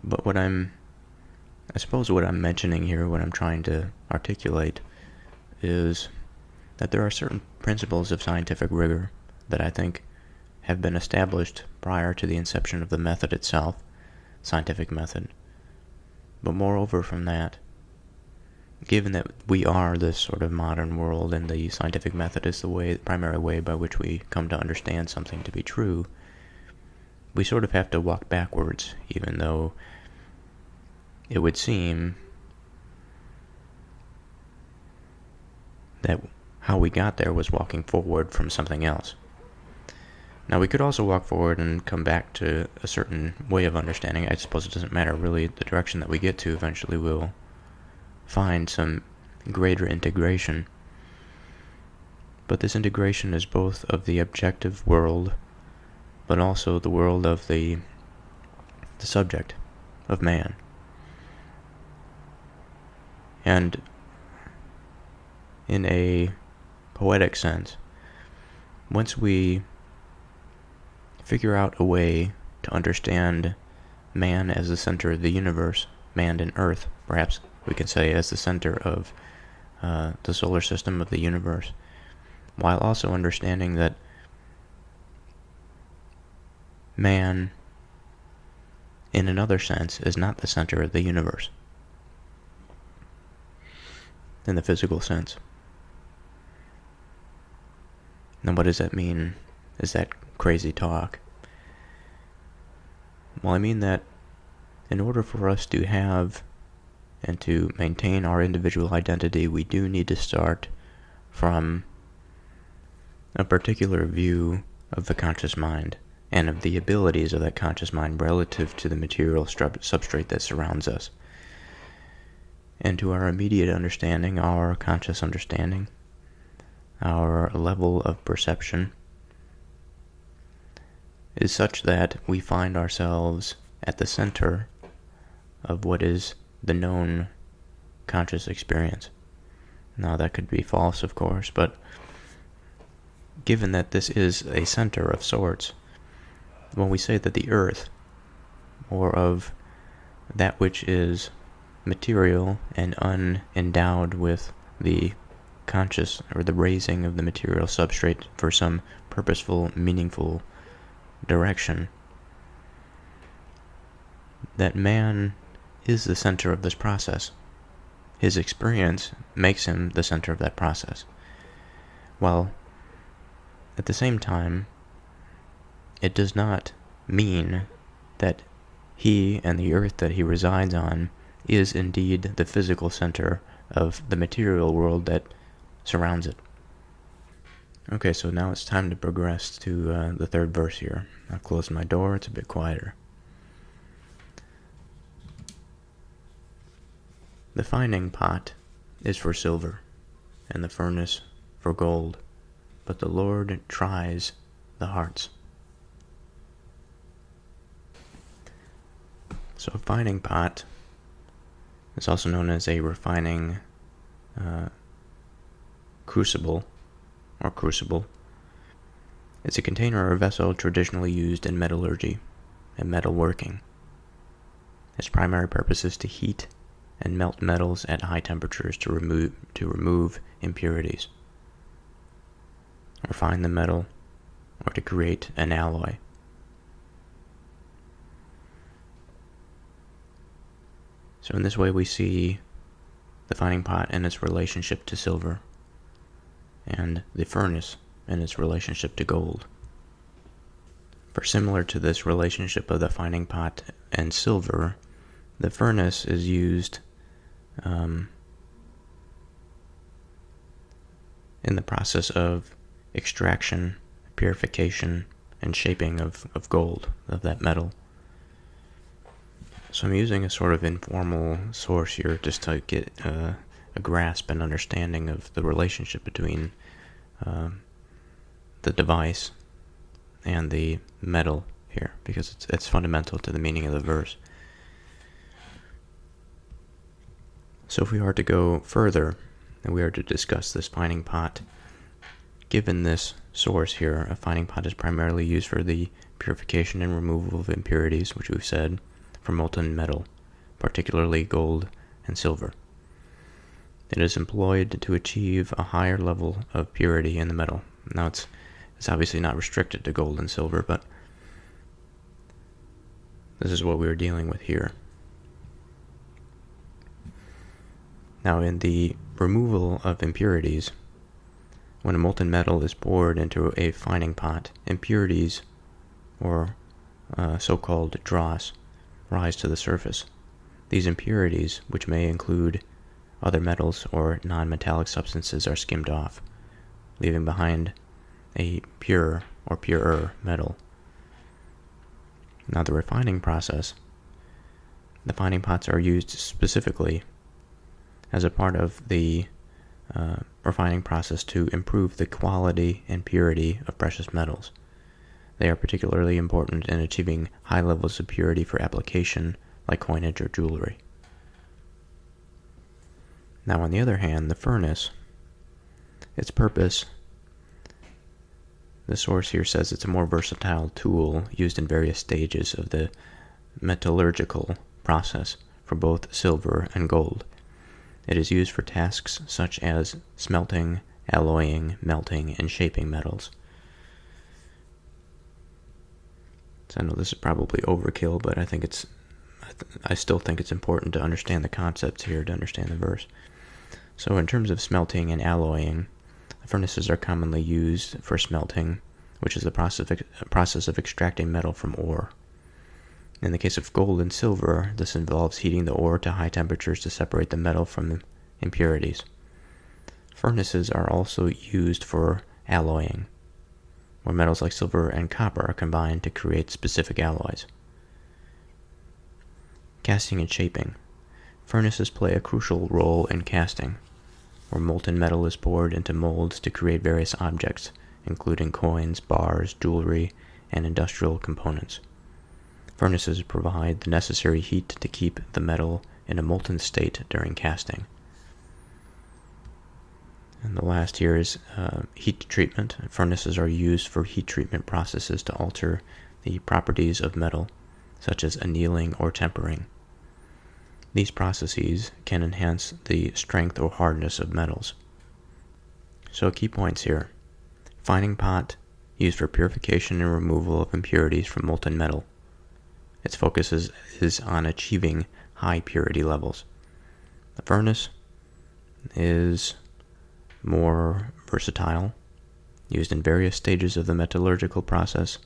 But what I'm mentioning here, what I'm trying to articulate, is that there are certain principles of scientific rigor that I think have been established prior to the inception of the method itself, scientific method. But moreover from that, given that we are this sort of modern world and the scientific method is the primary way by which we come to understand something to be true, we sort of have to walk backwards, even though it would seem that how we got there was walking forward from something else. Now, we could also walk forward and come back to a certain way of understanding. I suppose it doesn't matter, really. The direction that we get to eventually will find some greater integration. But this integration is both of the objective world, but also the world of the subject, of man. And in a poetic sense, once we figure out a way to understand man as the center of the universe, man and earth, perhaps we can say, as the center of the solar system of the universe, while also understanding that man, in another sense, is not the center of the universe, in the physical sense. Now, what does that mean? Is that crazy talk? Well, I mean that in order for us to have and to maintain our individual identity, we do need to start from a particular view of the conscious mind and of the abilities of that conscious mind relative to the material substrate that surrounds us. And to our immediate understanding, our conscious understanding, our level of perception is such that we find ourselves at the center of what is the known conscious experience. Now, that could be false, of course, but given that this is a center of sorts, when we say that the earth, or of that which is material and unendowed with the conscious or the raising of the material substrate for some purposeful, meaningful direction, that man is the center of this process. His experience makes him the center of that process. While at the same time, it does not mean that he and the earth that he resides on is indeed the physical center of the material world that surrounds it. Okay, so now it's time to progress to the third verse here. I'll close my door, it's a bit quieter. The fining pot is for silver, and the furnace for gold, but the Lord tries the hearts. So a fining pot is also known as a refining crucible or crucible. It's a container or vessel traditionally used in metallurgy and metalworking. Its primary purpose is to heat and melt metals at high temperatures to remove impurities, refine the metal, or to create an alloy. So in this way we see the fining pot and its relationship to silver, and the furnace and its relationship to gold. For similar to this relationship of the fining pot and silver, the furnace is used in the process of extraction, purification, and shaping of gold, of that metal. So I'm using a sort of informal source here just to get a grasp and understanding of the relationship between the device and the metal here, because it's fundamental to the meaning of the verse. So if we are to go further, and we are to discuss this fining pot, given this source here, a fining pot is primarily used for the purification and removal of impurities, which we've said, from molten metal, particularly gold and silver. It is employed to achieve a higher level of purity in the metal. Now it's obviously not restricted to gold and silver, but this is what we are dealing with here. Now in the removal of impurities, when a molten metal is poured into a fining pot, impurities, or so-called dross, rise to the surface. These impurities, which may include other metals or non-metallic substances, are skimmed off, leaving behind a pure or purer metal. Now the refining process, the fining pots are used specifically as a part of the refining process to improve the quality and purity of precious metals. They are particularly important in achieving high levels of purity for application like coinage or jewelry. Now on the other hand, the furnace, its purpose, the source here says it's a more versatile tool used in various stages of the metallurgical process for both silver and gold. It is used for tasks such as smelting, alloying, melting, and shaping metals. So I know this is probably overkill, but I still think it's important to understand the concepts here, to understand the verse. So in terms of smelting and alloying, furnaces are commonly used for smelting, which is the process of extracting metal from ore. In the case of gold and silver, this involves heating the ore to high temperatures to separate the metal from impurities. Furnaces are also used for alloying, where metals like silver and copper are combined to create specific alloys. Casting and shaping. Furnaces play a crucial role in casting, where molten metal is poured into molds to create various objects, including coins, bars, jewelry, and industrial components. Furnaces provide the necessary heat to keep the metal in a molten state during casting. And the last here is heat treatment. Furnaces are used for heat treatment processes to alter the properties of metal, such as annealing or tempering. These processes can enhance the strength or hardness of metals. So key points here. Fining pot, used for purification and removal of impurities from molten metal. Its focus is on achieving high purity levels. The furnace is more versatile, used in various stages of the metallurgical process,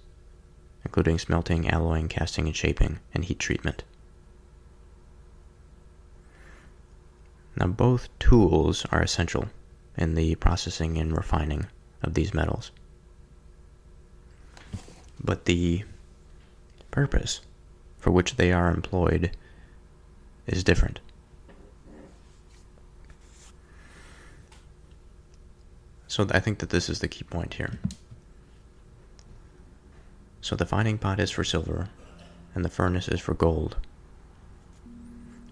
including smelting, alloying, casting and shaping, and heat treatment. Now both tools are essential in the processing and refining of these metals. But the purpose for which they are employed is different. So I think that this is the key point here. So the fining pot is for silver, and the furnace is for gold.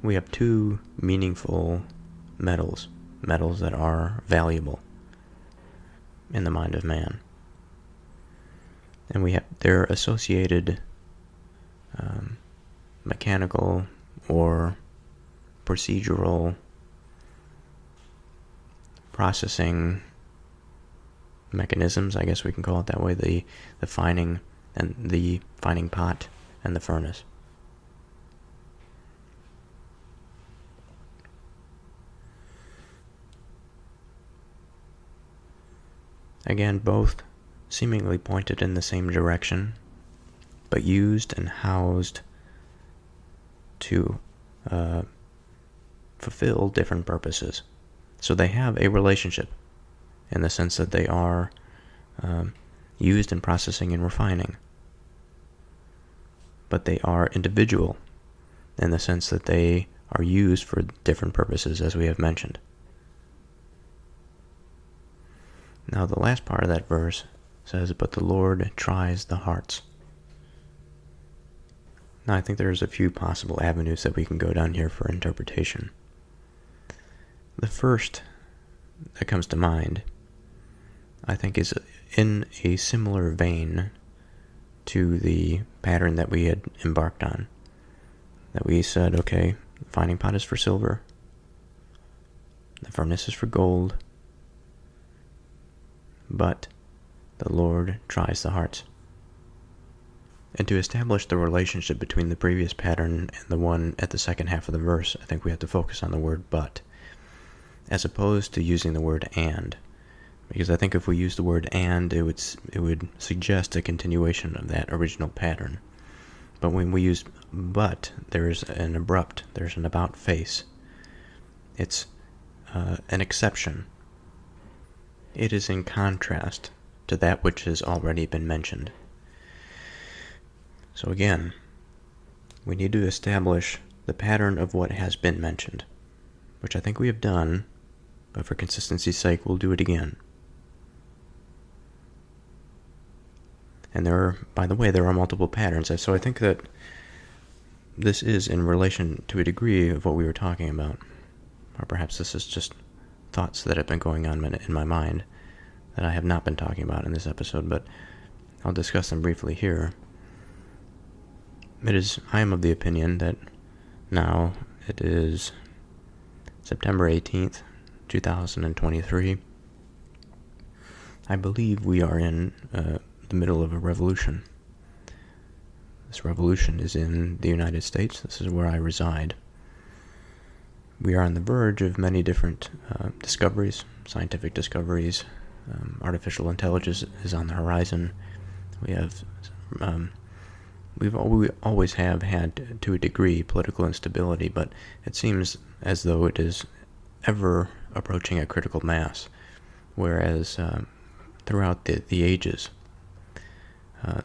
we have two meaningful metals that are valuable in the mind of man. And we have their associated mechanical or procedural processing mechanisms, I guess we can call it that way, the fining and the fining pot and the furnace. Again, both seemingly pointed in the same direction, but used and housed to fulfill different purposes. So they have a relationship in the sense that they are used in processing and refining. But they are individual in the sense that they are used for different purposes, as we have mentioned. Now the last part of that verse says, "But the Lord tries the hearts." Now I think there's a few possible avenues that we can go down here for interpretation. The first that comes to mind, I think, is in a similar vein to the pattern that we had embarked on. That we said, okay, the fining pot is for silver, the furnace is for gold, but the Lord tries the hearts. And to establish the relationship between the previous pattern and the one at the second half of the verse, I think we have to focus on the word "but," as opposed to using the word "and." Because I think if we use the word "and," it would suggest a continuation of that original pattern. But when we use "but," there's an about face. It's an exception. It is in contrast to that which has already been mentioned. So again, we need to establish the pattern of what has been mentioned, which I think we have done, but for consistency's sake, we'll do it again. And by the way, there are multiple patterns, so I think that this is in relation to a degree of what we were talking about. Or perhaps this is just thoughts that have been going on in my mind that I have not been talking about in this episode, but I'll discuss them briefly here. I am of the opinion that now it is September 18th, 2023. I believe we are in the middle of a revolution. This revolution is in the United States. This is where I reside. We are on the verge of many different discoveries, scientific discoveries. Artificial intelligence is on the horizon. We always have had, to a degree, political instability, but it seems as though it is ever approaching a critical mass, whereas throughout the ages,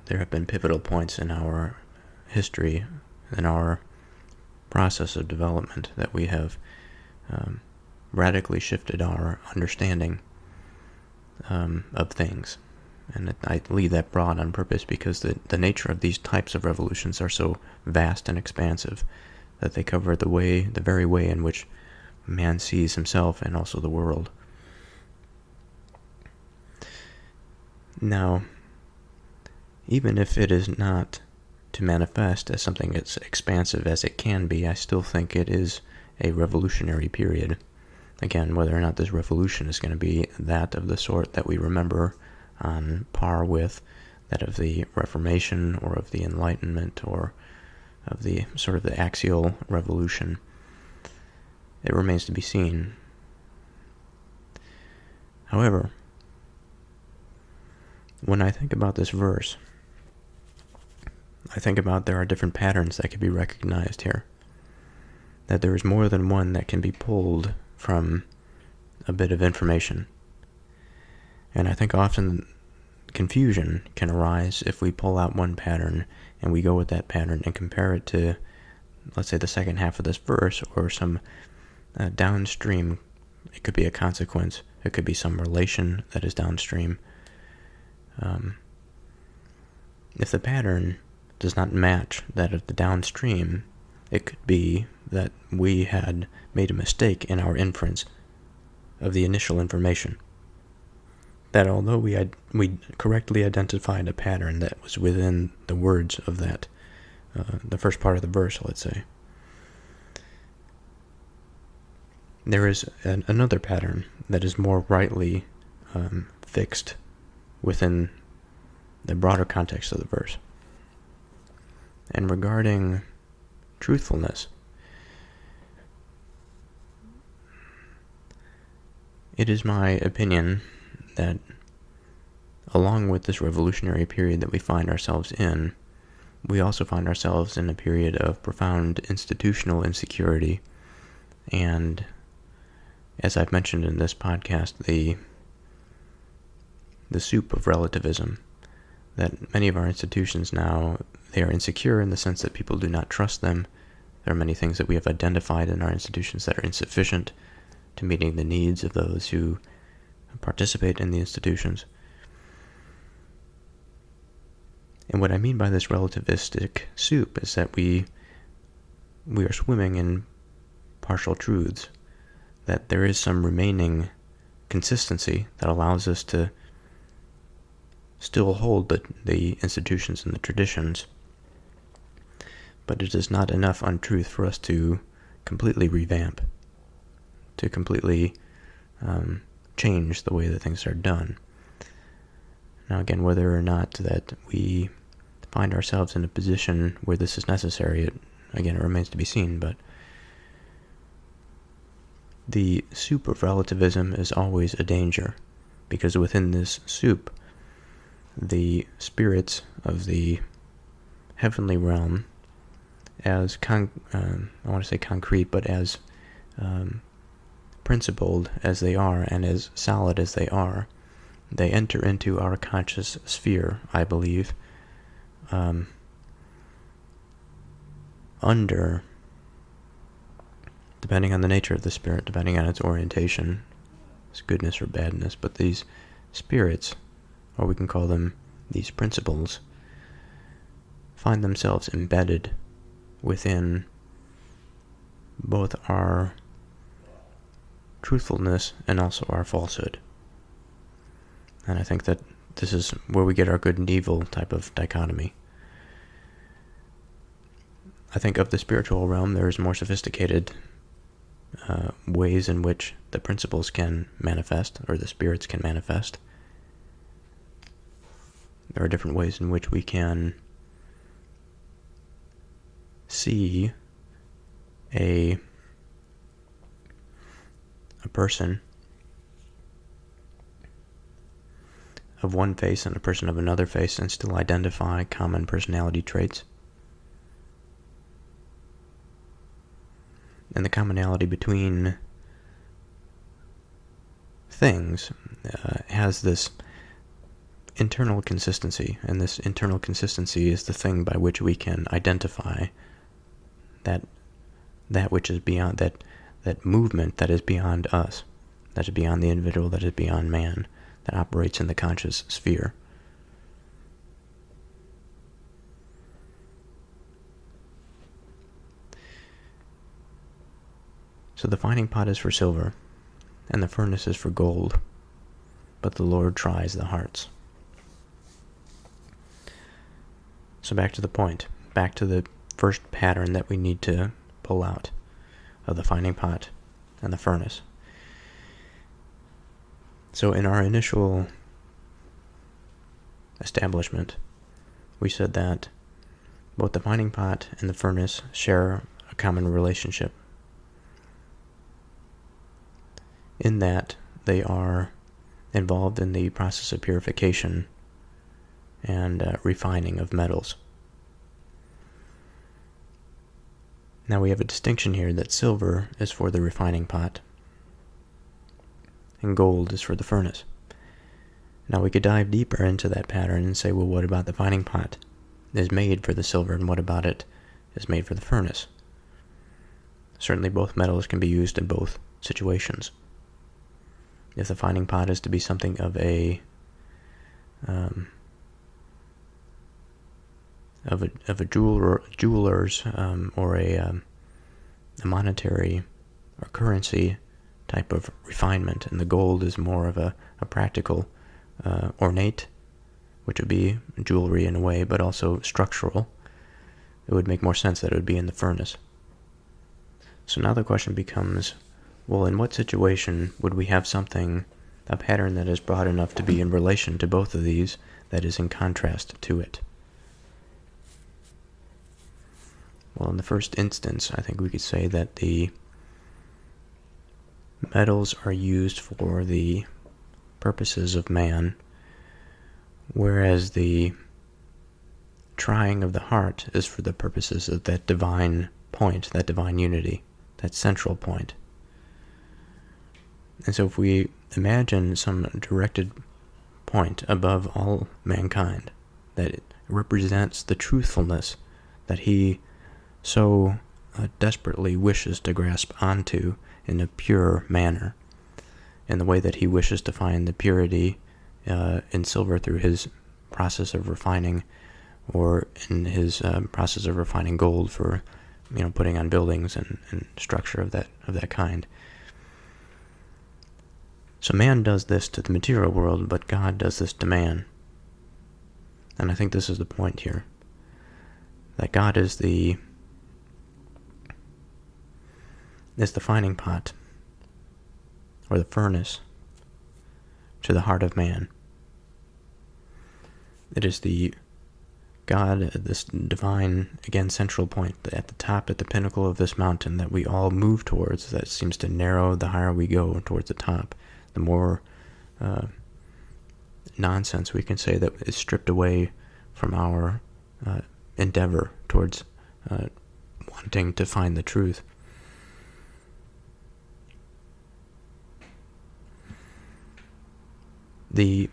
there have been pivotal points in our history, in our process of development, that we have radically shifted our understanding of things. And I leave that broad on purpose because the nature of these types of revolutions are so vast and expansive that they cover the very way in which man sees himself and also the world. Now, even if it is not to manifest as something as expansive as it can be, I still think it is a revolutionary period. Again, whether or not this revolution is going to be that of the sort that we remember on par with that of the Reformation or of the Enlightenment or of the sort of the axial revolution, it remains to be seen. However, when I think about this verse, I think about there are different patterns that can be recognized here. That there is more than one that can be pulled from a bit of information. And I think often confusion can arise if we pull out one pattern and we go with that pattern and compare it to, let's say, the second half of this verse or some downstream. It could be a consequence. It could be some relation that is downstream. If the pattern does not match that of the downstream, It could be that we had made a mistake in our inference of the initial information. That although we correctly identified a pattern that was within the words of that, the first part of the verse, let's say, there is another pattern that is more rightly fixed within the broader context of the verse. And regarding truthfulness, it is my opinion that along with this revolutionary period that we find ourselves in, we also find ourselves in a period of profound institutional insecurity and, as I've mentioned in this podcast, the soup of relativism, that many of our institutions now, they are insecure in the sense that people do not trust them. There are many things that we have identified in our institutions that are insufficient to meeting the needs of those who participate in the institutions. And what I mean by this relativistic soup is that we are swimming in partial truths, that there is some remaining consistency that allows us to still hold the institutions and the traditions, but it is not enough untruth for us to completely revamp, to completely change the way that things are done. Now again, whether or not that we find ourselves in a position where this is necessary, it remains to be seen, but the soup of relativism is always a danger, because within this soup, the spirits of the heavenly realm, as I want to say concrete, but as principled as they are and as solid as they are, they enter into our conscious sphere, I believe, under, depending on the nature of the spirit, depending on its orientation, its goodness or badness, but these spirits, or we can call them these principles, find themselves embedded within both our truthfulness and also our falsehood. And I think that this is where we get our good and evil type of dichotomy. I think of the spiritual realm, there's more sophisticated ways in which the principles can manifest, or the spirits can manifest. There are different ways in which we can see a person of one face and a person of another face and still identify common personality traits. And the commonality between things has this internal consistency, and this internal consistency is the thing by which we can identify that which is beyond, that movement that is beyond us, that is beyond the individual, that is beyond man, that operates in the conscious sphere. So the finding pot is for silver, and the furnace is for gold, but the Lord tries the hearts. So back to the point, back to the first pattern that we need to pull out of the finding pot and the furnace. So in our initial establishment, we said that both the finding pot and the furnace share a common relationship, in that they are involved in the process of purification and refining of metals. Now we have a distinction here that silver is for the refining pot and gold is for the furnace. Now we could dive deeper into that pattern and say, well, what about the refining pot is made for the silver, and what about it is made for the furnace? Certainly both metals can be used in both situations. If the refining pot is to be something of a of a jeweler's or a monetary or currency type of refinement, and the gold is more of a practical, ornate, which would be jewelry in a way, but also structural. It would make more sense that it would be in the furnace. So now the question becomes, well, in what situation would we have something, a pattern that is broad enough to be in relation to both of these, that is in contrast to it? Well, in the first instance, I think we could say that the metals are used for the purposes of man, whereas the trying of the heart is for the purposes of that divine point, that divine unity, that central point. And so if we imagine some directed point above all mankind, that it represents the truthfulness that he so desperately wishes to grasp onto in a pure manner, in the way that he wishes to find the purity in silver through his process of refining, or in his process of refining gold for, putting on buildings and structure of that kind. So man does this to the material world, but God does this to man. And I think this is the point here, that God is the finding pot, or the furnace, to the heart of man. It is the God, this divine, again, central point at the top, at the pinnacle of this mountain that we all move towards, that seems to narrow the higher we go towards the top. The more nonsense we can say that is stripped away from our endeavor towards wanting to find the truth. The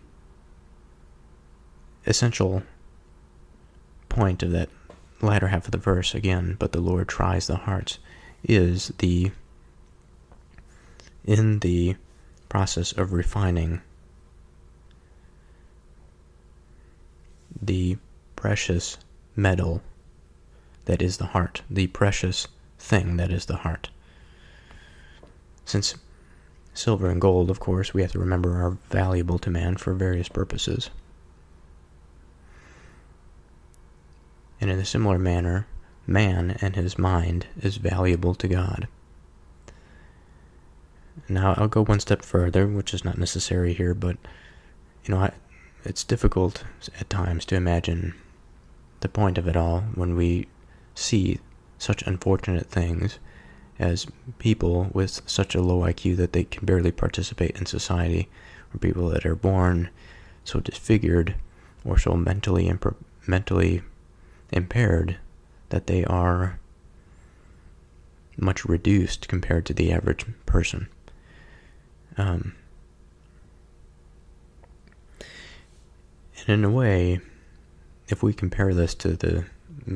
essential point of that latter half of the verse, again, but the Lord tries the hearts, is in the process of refining the precious metal that is the heart, the precious thing that is the heart. Since silver and gold, of course, we have to remember, are valuable to man for various purposes. And in a similar manner, man and his mind is valuable to God. Now, I'll go one step further, which is not necessary here, but, it's difficult at times to imagine the point of it all when we see such unfortunate things as people with such a low IQ that they can barely participate in society, or people that are born so disfigured or so mentally impaired that they are much reduced compared to the average person. And in a way, if we compare this to the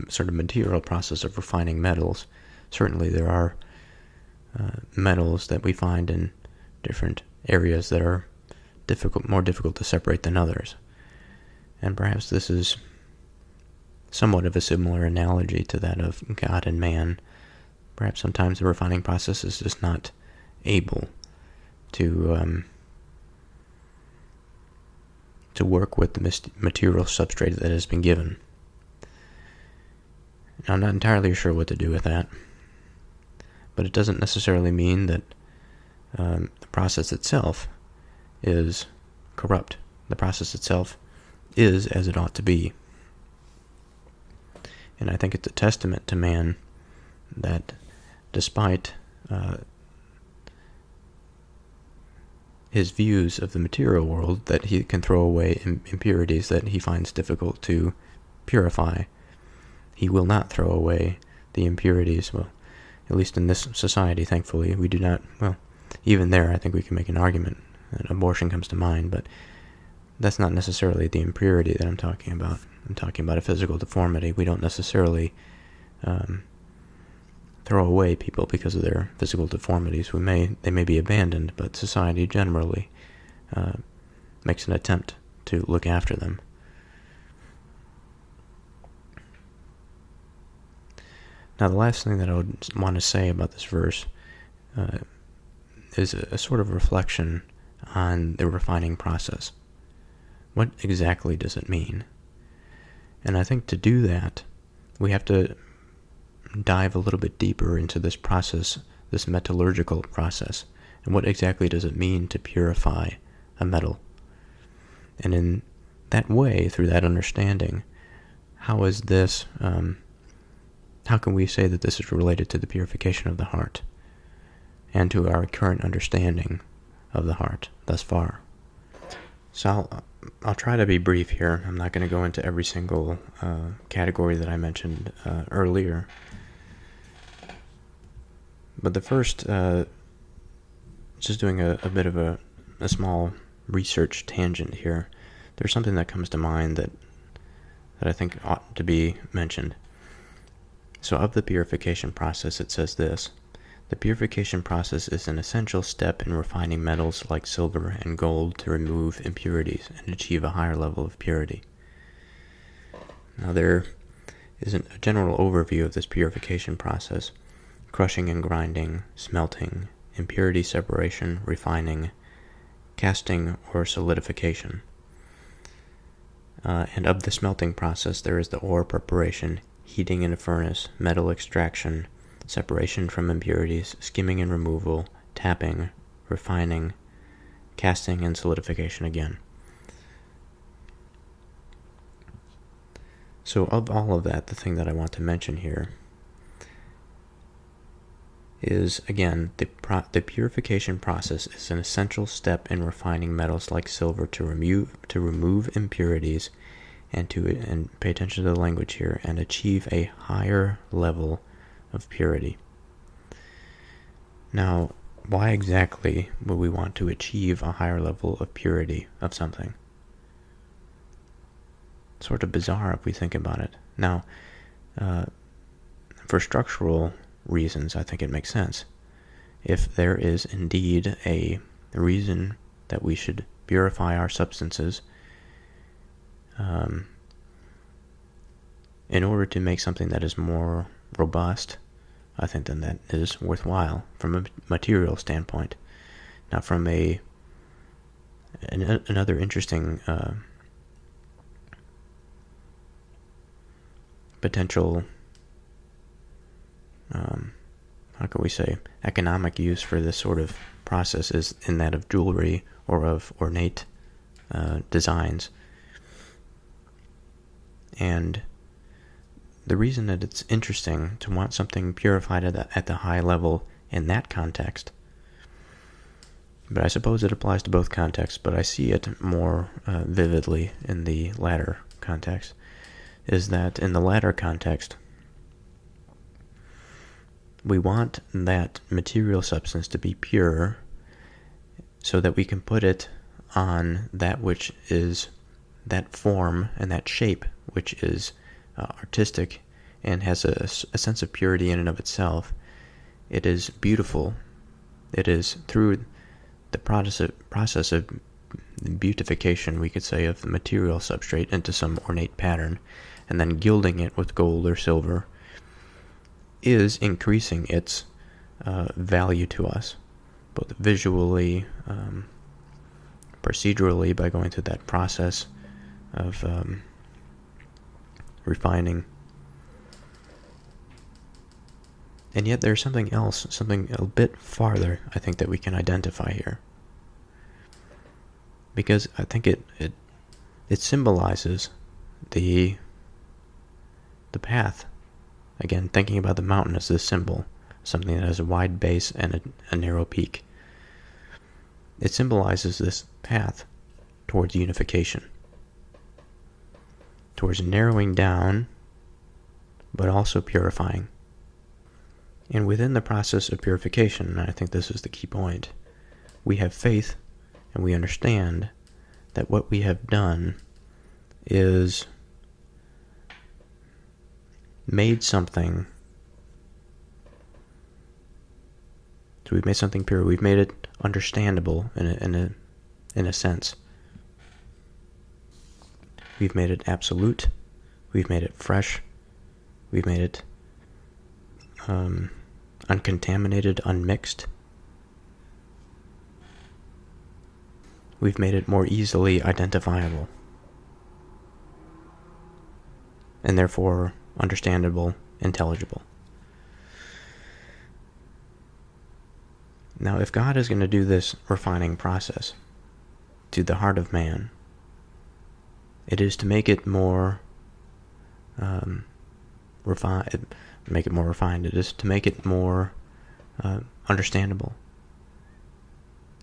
sort of material process of refining metals, certainly there are metals that we find in different areas that are more difficult to separate than others. And perhaps this is somewhat of a similar analogy to that of God and man. Perhaps sometimes the refining process is just not able to work with the material substrate that has been given. Now, I'm not entirely sure what to do with that, but it doesn't necessarily mean that the process itself is corrupt. The process itself is as it ought to be. And I think it's a testament to man that despite his views of the material world, that he can throw away impurities that he finds difficult to purify, he will not throw away the impurities. Well, at least in this society, thankfully, we do not. Well, even there, I think we can make an argument. That abortion comes to mind, but that's not necessarily the impurity that I'm talking about. I'm talking about a physical deformity. We don't necessarily throw away people because of their physical deformities. They may be abandoned, but society generally makes an attempt to look after them. Now, the last thing that I would want to say about this verse is a sort of reflection on the refining process. What exactly does it mean? And I think to do that, we have to dive a little bit deeper into this process, this metallurgical process, and what exactly does it mean to purify a metal? And in that way, through that understanding, how can we say that this is related to the purification of the heart and to our current understanding of the heart thus far? So I'll try to be brief here. I'm not going to go into every single category that I mentioned earlier. But the first, just doing a bit of a small research tangent here, there's something that comes to mind that I think ought to be mentioned. So of the purification process, it says this: the purification process is an essential step in refining metals like silver and gold to remove impurities and achieve a higher level of purity. Now there is a general overview of this purification process: crushing and grinding, smelting, impurity separation, refining, casting, or solidification. And of the smelting process, there is the ore preparation, heating in a furnace, metal extraction, separation from impurities, skimming and removal, tapping, refining, casting, and solidification again. So of all of that, the thing that I want to mention here is, again, the purification process is an essential step in refining metals like silver to remove impurities and pay attention to the language here, and achieve a higher level of purity. Now, why exactly would we want to achieve a higher level of purity of something? Sort of bizarre if we think about it. Now, for structural reasons, I think it makes sense. If there is indeed a reason that we should purify our substances in order to make something that is more robust, I think then that is worthwhile from a material standpoint. Now, from another interesting potential how can we say, economic use for this sort of process is in that of jewelry or of ornate designs. And the reason that it's interesting to want something purified at the high level in that context, but I suppose it applies to both contexts, but I see it more vividly in the latter context, is that in the latter context, we want that material substance to be pure so that we can put it on that which is that form and that shape which is artistic and has a sense of purity in and of itself. It is beautiful. It is through the process of beautification, we could say, of the material substrate into some ornate pattern, and then gilding it with gold or silver, is increasing its value to us, both visually, procedurally, by going through that process of refining. And yet there's something else, something a bit farther, I think, that we can identify here. Because I think it symbolizes the path. Again, thinking about the mountain as this symbol, something that has a wide base and a narrow peak. It symbolizes this path towards unification, towards narrowing down, but also purifying. And within the process of purification, and I think this is the key point, we have faith and we understand that what we have done is made something. So we've made something pure. We've made it understandable in a sense. We've made it absolute. We've made it fresh. We've made it uncontaminated, unmixed. We've made it more easily identifiable, and therefore understandable, intelligible. Now, if God is going to do this refining process to the heart of man, it is to make it more refined. It is to make it more understandable.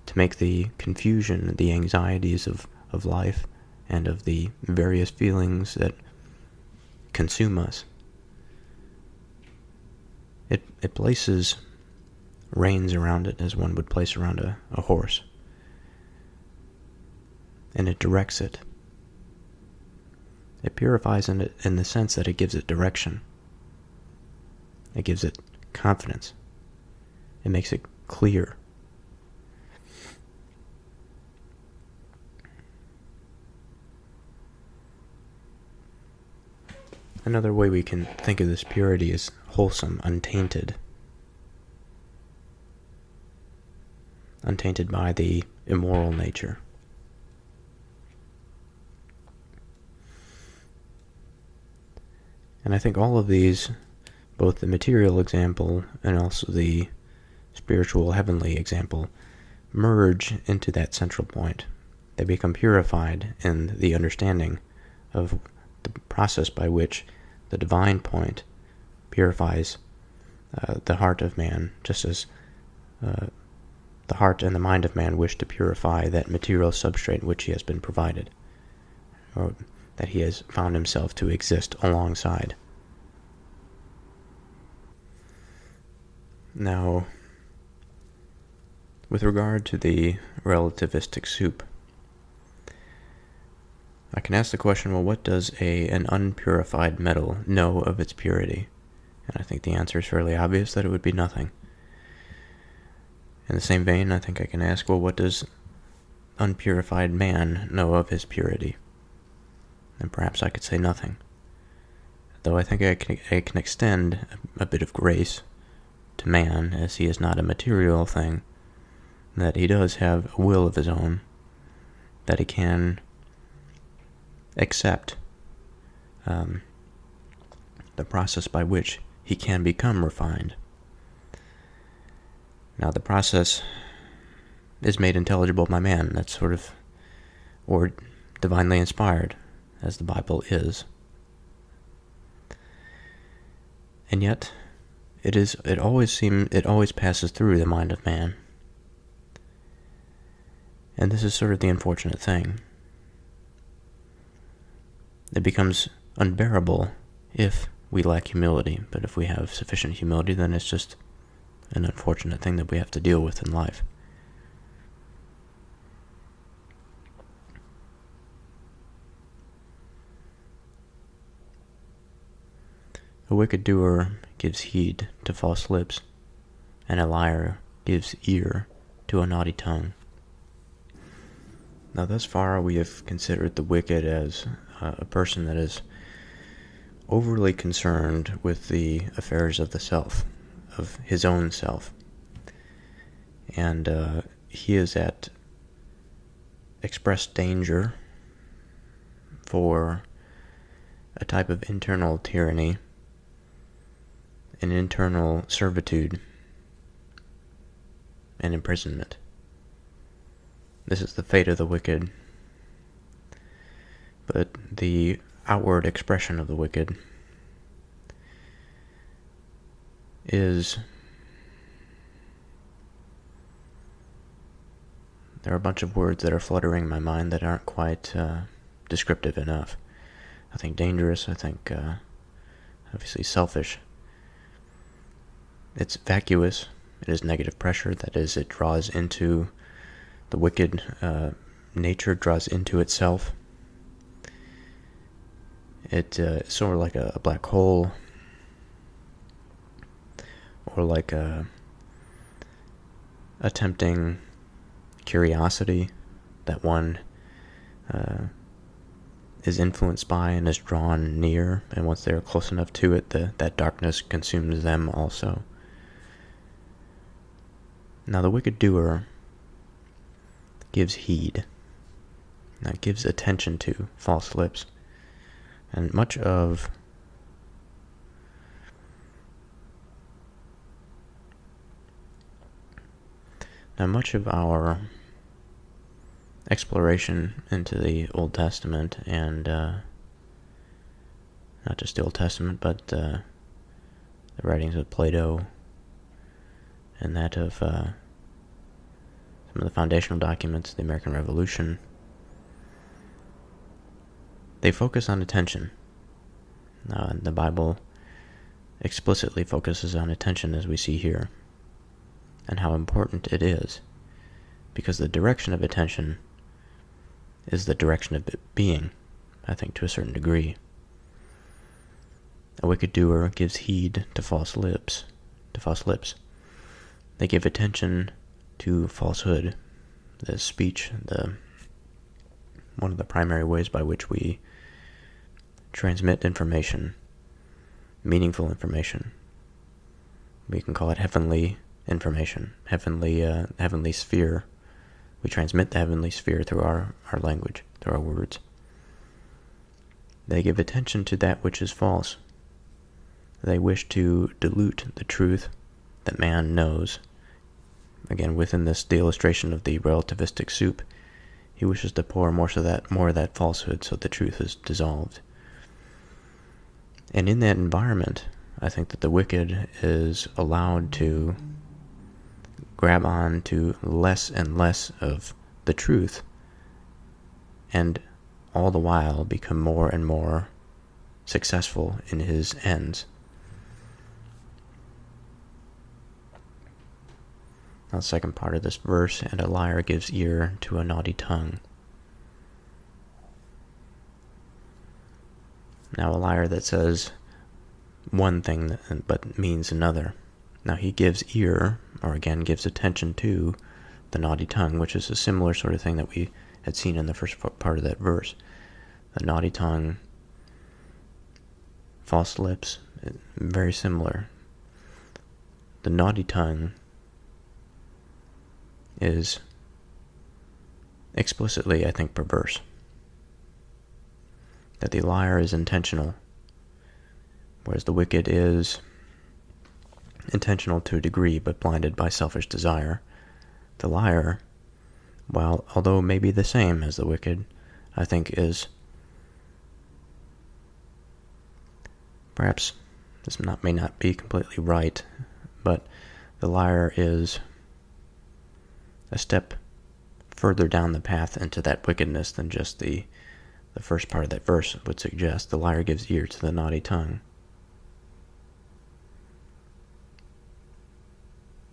To make the confusion, the anxieties of life, and of the various feelings that consume us. It places reins around it as one would place around a horse. And it directs it. It purifies it in the sense that it gives it direction. It gives it confidence. It makes it clear. Another way we can think of this purity is wholesome, untainted. Untainted by the immoral nature. And I think all of these, both the material example and also the spiritual heavenly example, merge into that central point. They become purified in the understanding of the process by which the divine point purifies the heart of man, just as the heart and the mind of man wish to purify that material substrate which he has been provided, or that he has found himself to exist alongside. Now, with regard to the relativistic soup, I can ask the question, well, what does an unpurified metal know of its purity? And I think the answer is fairly obvious, that it would be nothing. In the same vein, I think I can ask, well, what does unpurified man know of his purity? And perhaps I could say nothing. Though I think I can extend a bit of grace to man, as he is not a material thing, that he does have a will of his own, that he can accept the process by which he can become refined. Now, the process is made intelligible by man. That's sort of, or divinely inspired, as the Bible is. And yet, it always passes through the mind of man. And this is sort of the unfortunate thing. It becomes unbearable if we lack humility, but if we have sufficient humility, then it's just an unfortunate thing that we have to deal with in life. A wicked doer gives heed to false lips, and a liar gives ear to a naughty tongue. Now, thus far we have considered the wicked as a person that is overly concerned with the affairs of the self, of his own self. And he is at expressed danger for a type of internal tyranny, an internal servitude, and imprisonment. This is the fate of the wicked. But the outward expression of the wicked is, there are a bunch of words that are fluttering in my mind that aren't quite descriptive enough. I think dangerous, I think obviously selfish. It's vacuous, it is negative pressure, that is, it draws into the wicked nature, draws into itself. It's sort of like a black hole, or like a tempting curiosity that one is influenced by and is drawn near, and once they're close enough to it, that darkness consumes them also. Now the wicked doer gives heed, gives attention to false lips, and much of our exploration into the Old Testament, and not just the Old Testament, but the writings of Plato and that of some of the foundational documents of the American Revolution, they focus on attention. The Bible explicitly focuses on attention, as we see here, and how important it is, because the direction of attention is the direction of being, I think, to a certain degree. A wicked doer gives heed to false lips. They give attention to falsehood, the speech, one of the primary ways by which we transmit information, meaningful information. We can call it heavenly information, heavenly sphere. We transmit the heavenly sphere through our language, through our words. They give attention to that which is false. They wish to dilute the truth that man knows. Again, within the illustration of the relativistic soup, he wishes to pour more of that falsehood so the truth is dissolved. And in that environment, I think that the wicked is allowed to grab on to less and less of the truth, and all the while become more and more successful in his ends. Now, the second part of this verse, and a liar gives ear to a naughty tongue. Now, a liar that says one thing but means another. Now, he gives ear, or again gives attention to, the naughty tongue, which is a similar sort of thing that we had seen in the first part of that verse. The naughty tongue, false lips, very similar. The naughty tongue is explicitly, I think, perverse. That the liar is intentional, whereas the wicked is intentional to a degree, but blinded by selfish desire. The liar, although maybe the same as the wicked, I think is, perhaps this may not be completely right, but the liar is a step further down the path into that wickedness than just the first part of that verse would suggest. The liar gives ear to the naughty tongue.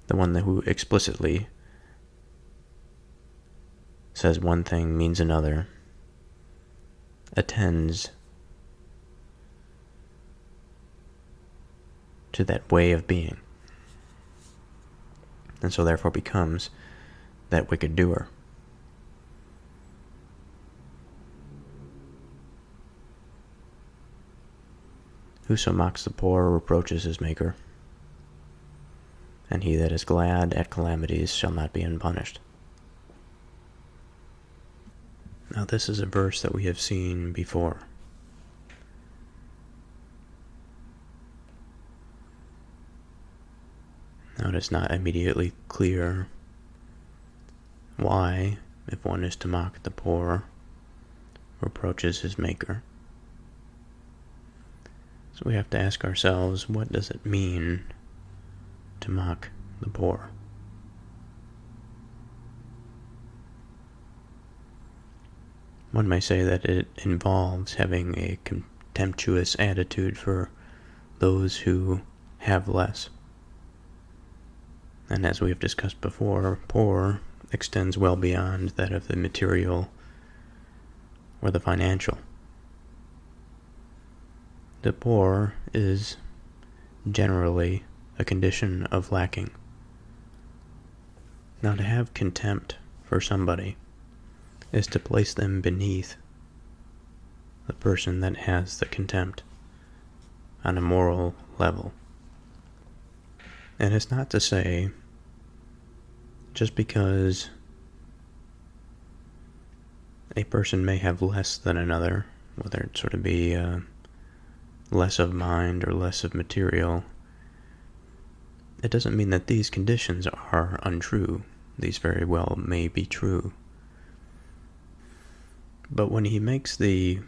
The one who explicitly says one thing means another, attends to that way of being, and so therefore becomes that wicked doer. Whoso mocks the poor reproaches his maker, and he that is glad at calamities shall not be unpunished. Now, this is a verse that we have seen before. Now, it is not immediately clear why, if one is to mock the poor, reproaches his maker. So we have to ask ourselves, what does it mean to mock the poor? One may say that it involves having a contemptuous attitude for those who have less. And as we have discussed before, poor extends well beyond that of the material or the financial. The poor is generally a condition of lacking. Now, to have contempt for somebody is to place them beneath the person that has the contempt on a moral level. And it's not to say just because a person may have less than another, whether it sort of be less of mind or less of material, it doesn't mean that these conditions are untrue. These very well may be true. But when he makes the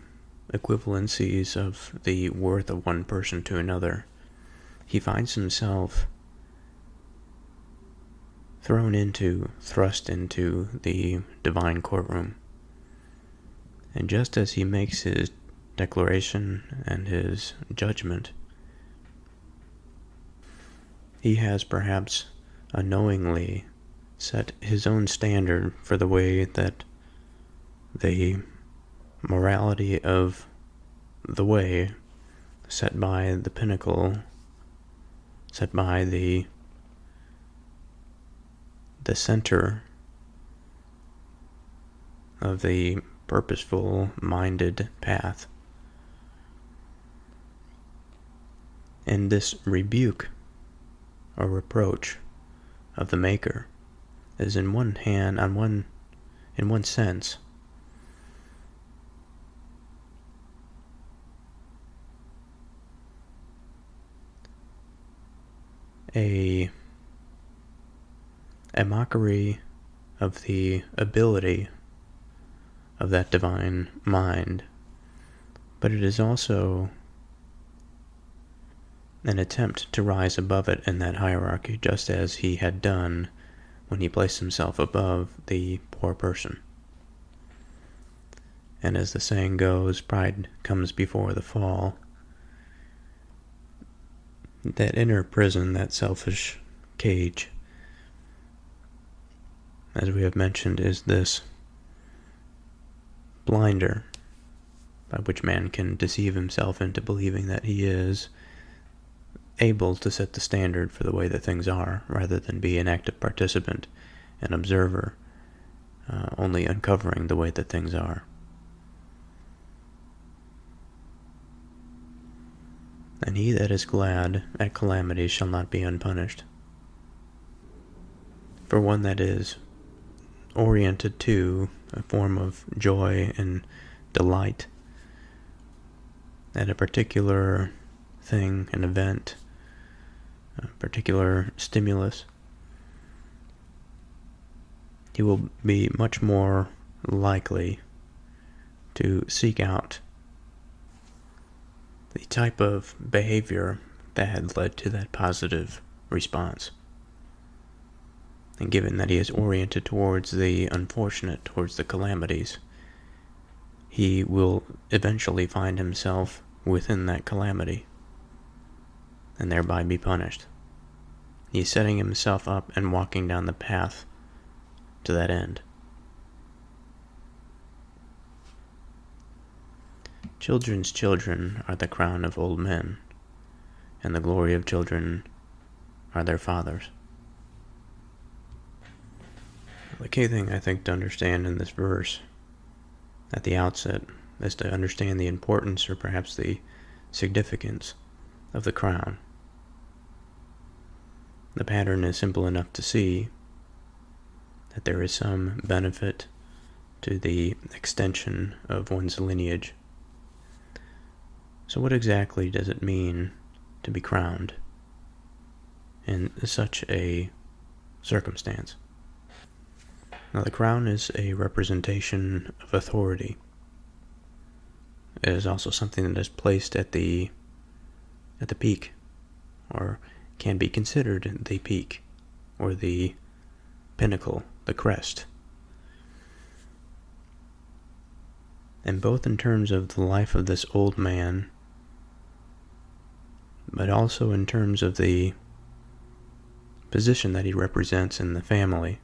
equivalencies of the worth of one person to another, he finds himself thrust into the divine courtroom. And just as he makes his declaration and his judgment, he has perhaps unknowingly set his own standard for the way that the morality of the way set by the pinnacle, set by the center of the purposeful minded path. And this rebuke or reproach of the Maker is in one sense a mockery of the ability of that divine mind, but it is also an attempt to rise above it in that hierarchy, just as he had done when he placed himself above the poor person. And as the saying goes, pride comes before the fall. That inner prison, that selfish cage, as we have mentioned, is this blinder by which man can deceive himself into believing that he is able to set the standard for the way that things are, rather than be an active participant and observer, only uncovering the way that things are. And he that is glad at calamity shall not be unpunished. For one that is oriented to a form of joy and delight at a particular thing, an event, a particular stimulus, he will be much more likely to seek out the type of behavior that had led to that positive response. And given that he is oriented towards the unfortunate, towards the calamities, he will eventually find himself within that calamity and thereby be punished. He's setting himself up and walking down the path to that end. Children's children are the crown of old men, and the glory of children are their fathers. The key thing, I think, to understand in this verse at the outset is to understand the importance, or perhaps the significance, of the crown. The pattern is simple enough to see that there is some benefit to the extension of one's lineage. So what exactly does it mean to be crowned in such a circumstance? Now, the crown is a representation of authority. It is also something that is placed at the peak, or can be considered the peak, or the pinnacle, the crest. And both in terms of the life of this old man, but also in terms of the position that he represents in the family,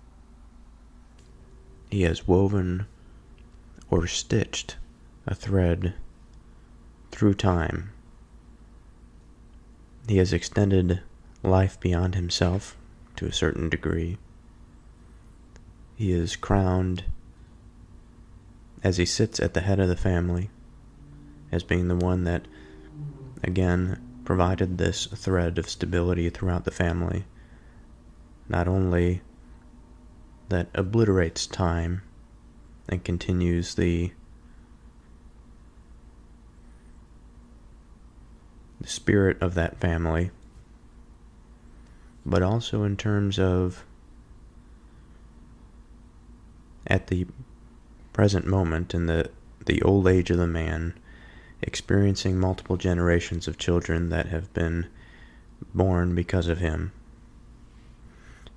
he has woven or stitched a thread through time. He has extended life beyond himself to a certain degree. He is crowned as he sits at the head of the family, as being the one that, again, provided this thread of stability throughout the family. Not only that obliterates time and continues the spirit of that family, but also in terms of, at the present moment, in the old age of the man, experiencing multiple generations of children that have been born because of him.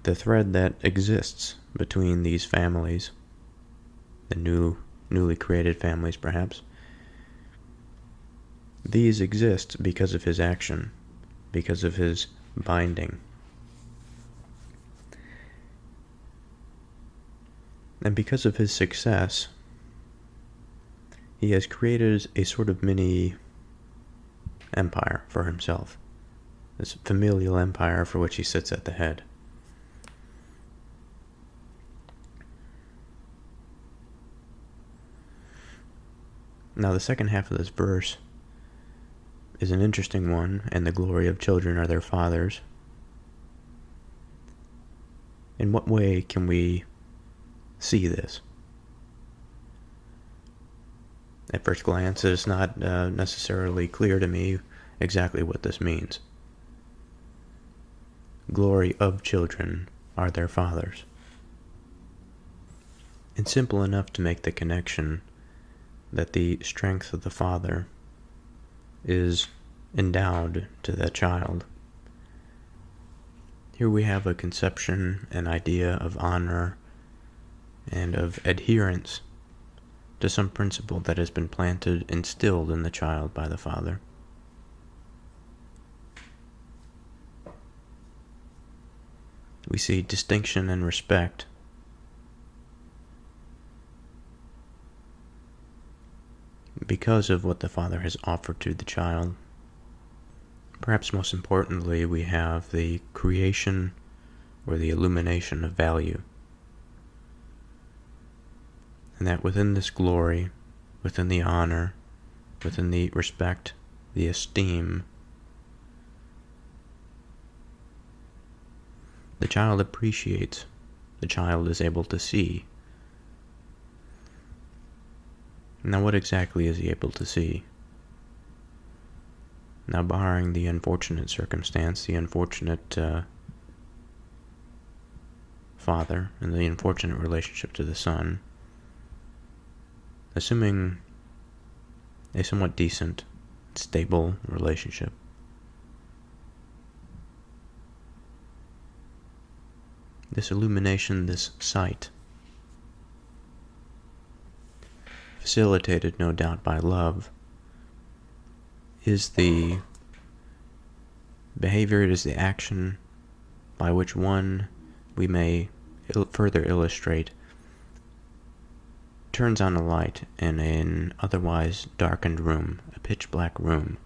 The thread that exists between these families, the newly created families perhaps, these exist because of his action, because of his binding. And because of his success, he has created a sort of mini empire for himself, this familial empire for which he sits at the head. Now, the second half of this verse is an interesting one, and the glory of children are their fathers. In what way can we see this? At first glance, it's not necessarily clear to me exactly what this means. Glory of children are their fathers. It's simple enough to make the connection that the strength of the father is endowed to that child. Here we have a conception, an idea of honor, and of adherence to some principle that has been planted, instilled in the child by the father. We see distinction and respect because of what the father has offered to the child. Perhaps most importantly, we have the creation or the illumination of value. And that within this glory, within the honor, within the respect, the esteem, the child appreciates, the child is able to see. Now, what exactly is he able to see? Now, barring the unfortunate circumstance, the unfortunate father, and the unfortunate relationship to the son, assuming a somewhat decent, stable relationship, this illumination, this sight, facilitated no doubt by love, is the behavior, it is the action by which one, we may further illustrate, turns on a light in an otherwise darkened room, a pitch black room.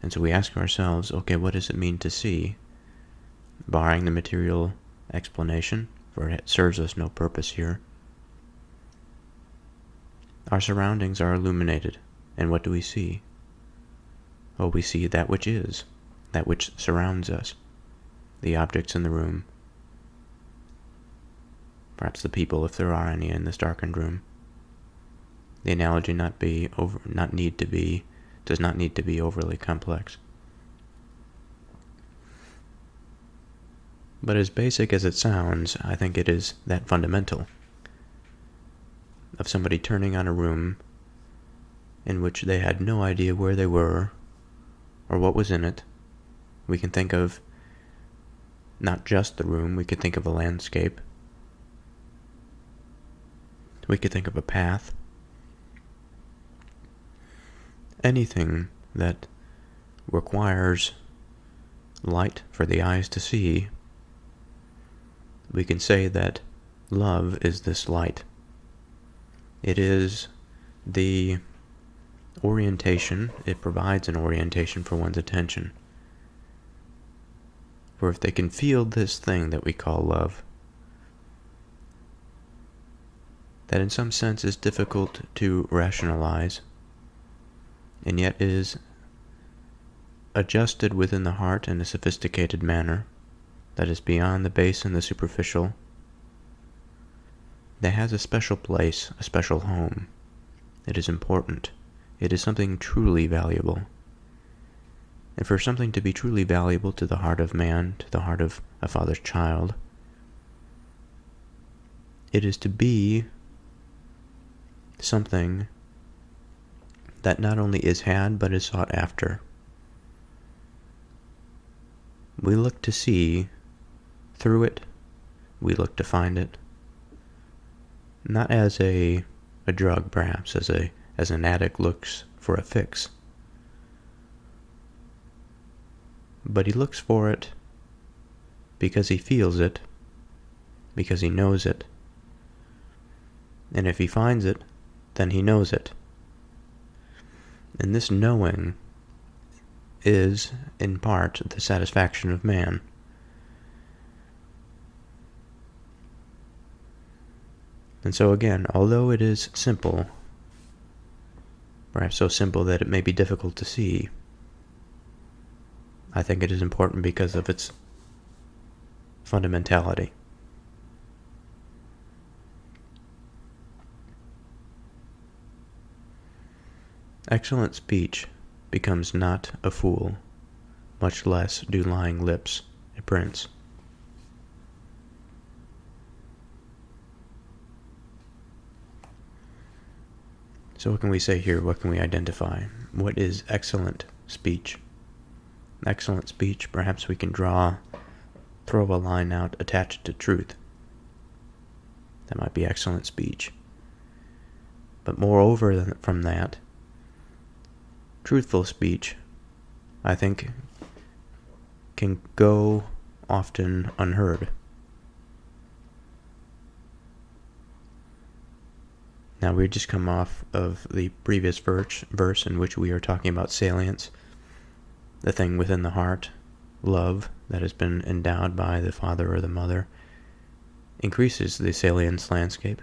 And so we ask ourselves, okay, what does it mean to see? Barring the material explanation, for it serves us no purpose here. Our surroundings are illuminated, and what do we see? Oh, we see that which is, that which surrounds us, the objects in the room, perhaps the people, if there are any, in this darkened room. The analogy does not need to be overly complex. But as basic as it sounds, I think it is that fundamental of somebody turning on a room in which they had no idea where they were or what was in it. We can think of not just the room, we could think of a landscape. We could think of a path. Anything that requires light for the eyes to see, we can say that love is this light. It is the orientation, it provides an orientation for one's attention. For if they can feel this thing that we call love, that in some sense is difficult to rationalize, and yet is adjusted within the heart in a sophisticated manner that is beyond the base and the superficial, that has a special place, a special home. It is important. It is something truly valuable. And for something to be truly valuable to the heart of man, to the heart of a father's child, it is to be something that not only is had, but is sought after. We look to see through it, we look to find it, not as a drug, perhaps, as an addict looks for a fix, but he looks for it because he feels it, because he knows it, and if he finds it, then he knows it. And this knowing is, in part, the satisfaction of man. And so again, although it is simple, perhaps so simple that it may be difficult to see, I think it is important because of its fundamentality. Excellent speech becomes not a fool, much less do lying lips a prince. So what can we say here? What can we identify? What is excellent speech? Excellent speech, perhaps we can throw a line out attached to truth. That might be excellent speech. But moreover from that, truthful speech, I think, can go often unheard. Now, we just come off of the previous verse in which we are talking about salience, the thing within the heart, love that has been endowed by the father or the mother, increases the salience landscape,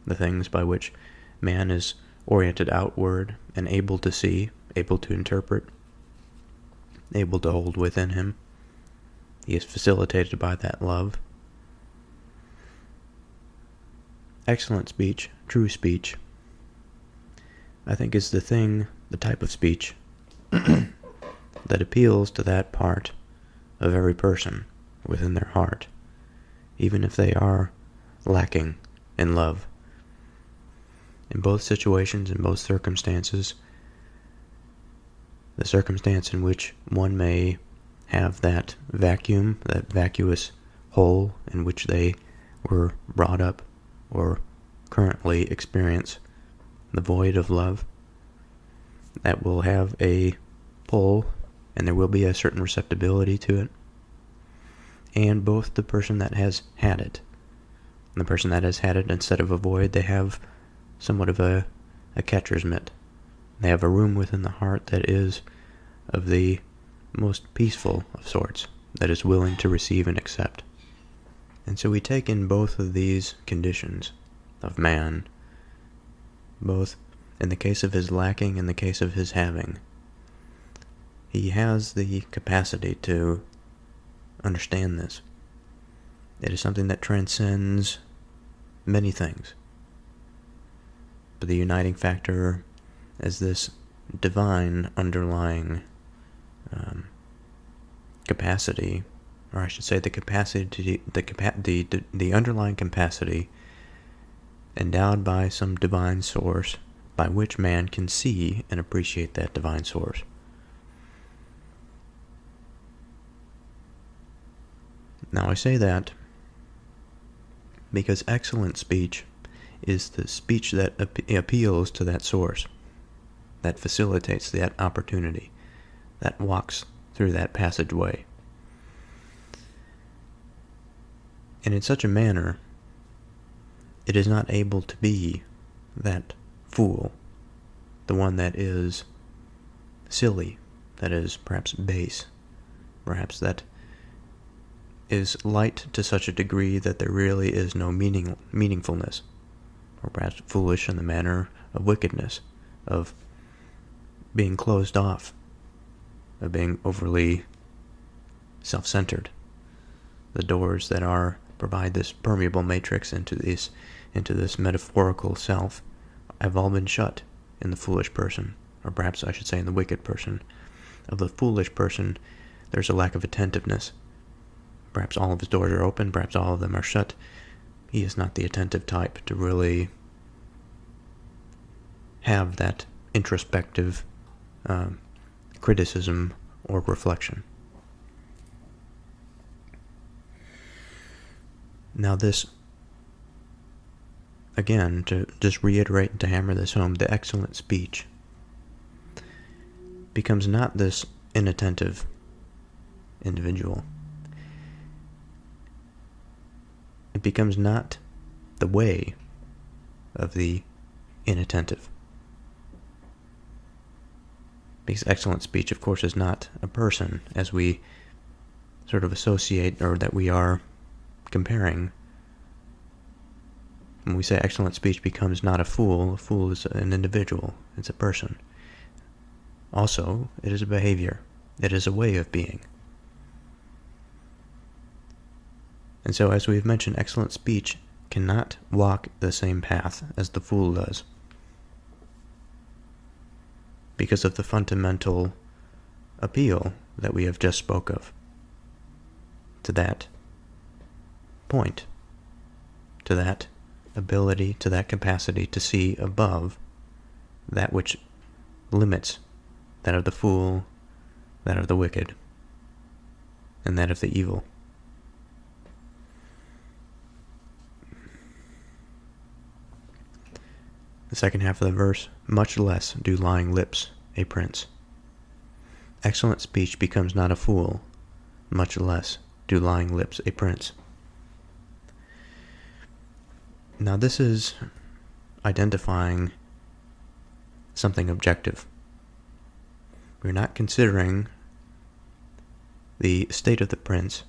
the things by which man is oriented outward and able to see, able to interpret, able to hold within him. He is facilitated by that love. Excellent speech, true speech, I think is the type of speech that appeals to that part of every person within their heart, even if they are lacking in love. In both situations, in both circumstances, the circumstance in which one may have that vacuum, that vacuous hole in which they were brought up or currently experience the void of love, that will have a pull and there will be a certain receptibility to it. And both the person that has had it and the person that has had it, instead of a void, they have somewhat of a catcher's mitt. They have a room within the heart that is of the most peaceful of sorts, that is willing to receive and accept. And so we take in both of these conditions of man, both in the case of his lacking, in the case of his having. He has the capacity to understand this. It is something that transcends many things. But the uniting factor is this divine underlying capacity, or I should say the capacity, the underlying capacity endowed by some divine source by which man can see and appreciate that divine source. Now I say that because excellent speech is the speech that appeals to that source, that facilitates that opportunity, that walks through that passageway. And in such a manner, it is not able to be that fool, the one that is silly, that is perhaps base, perhaps that is light to such a degree that there really is no meaningfulness, or perhaps foolish in the manner of wickedness, of being closed off, of being overly self-centered. The doors that provide this permeable matrix into this metaphorical self have all been shut in the foolish person, or perhaps I should say in the wicked person. Of the foolish person, there's a lack of attentiveness. Perhaps all of his doors are open, perhaps all of them are shut. He is not the attentive type to really have that introspective criticism or reflection. Now this, again, to just reiterate and to hammer this home, the excellent speech becomes not this inattentive individual. It becomes not the way of the inattentive. Because excellent speech, of course, is not a person, as we sort of associate, or that we are comparing. When we say excellent speech becomes not a fool is an individual, it's a person. Also, it is a behavior. It is a way of being. And so, as we've mentioned, excellent speech cannot walk the same path as the fool does, because of the fundamental appeal that we have just spoke of to that point, to that ability, to that capacity to see above that which limits that of the fool, that of the wicked, and that of the evil. The second half of the verse, much less do lying lips a prince. Excellent speech becomes not a fool, much less do lying lips a prince. Now this is identifying something objective. We're not considering the state of the prince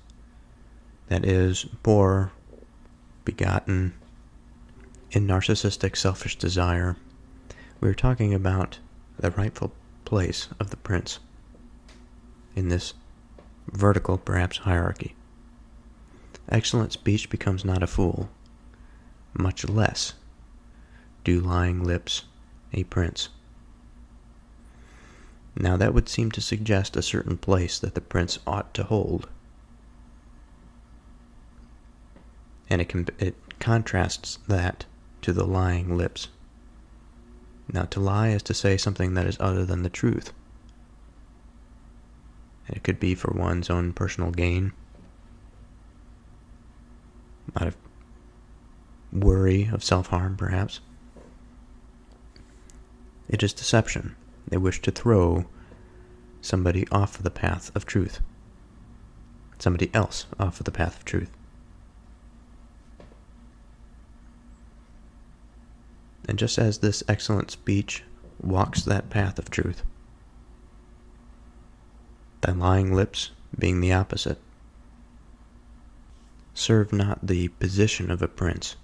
that is poor, begotten, in narcissistic, selfish desire. We're talking about the rightful place of the prince in this vertical, perhaps, hierarchy. Excellent speech becomes not a fool, much less do lying lips a prince. Now that would seem to suggest a certain place that the prince ought to hold. And it contrasts that to the lying lips. Now, to lie is to say something that is other than the truth. And it could be for one's own personal gain, out of worry of self-harm, perhaps. It is deception. They wish to throw somebody off of the path of truth, somebody else off of the path of truth. And just as this excellent speech walks that path of truth, thy lying lips, being the opposite, serve not the position of a prince,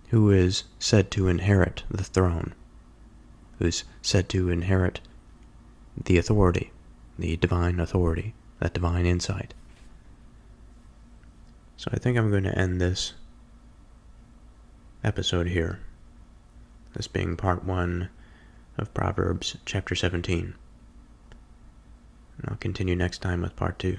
who is said to inherit the throne, who is said to inherit the authority, the divine authority, that divine insight. So I think I'm going to end this episode here, this being part 1 of Proverbs chapter 17. And I'll continue next time with part 2.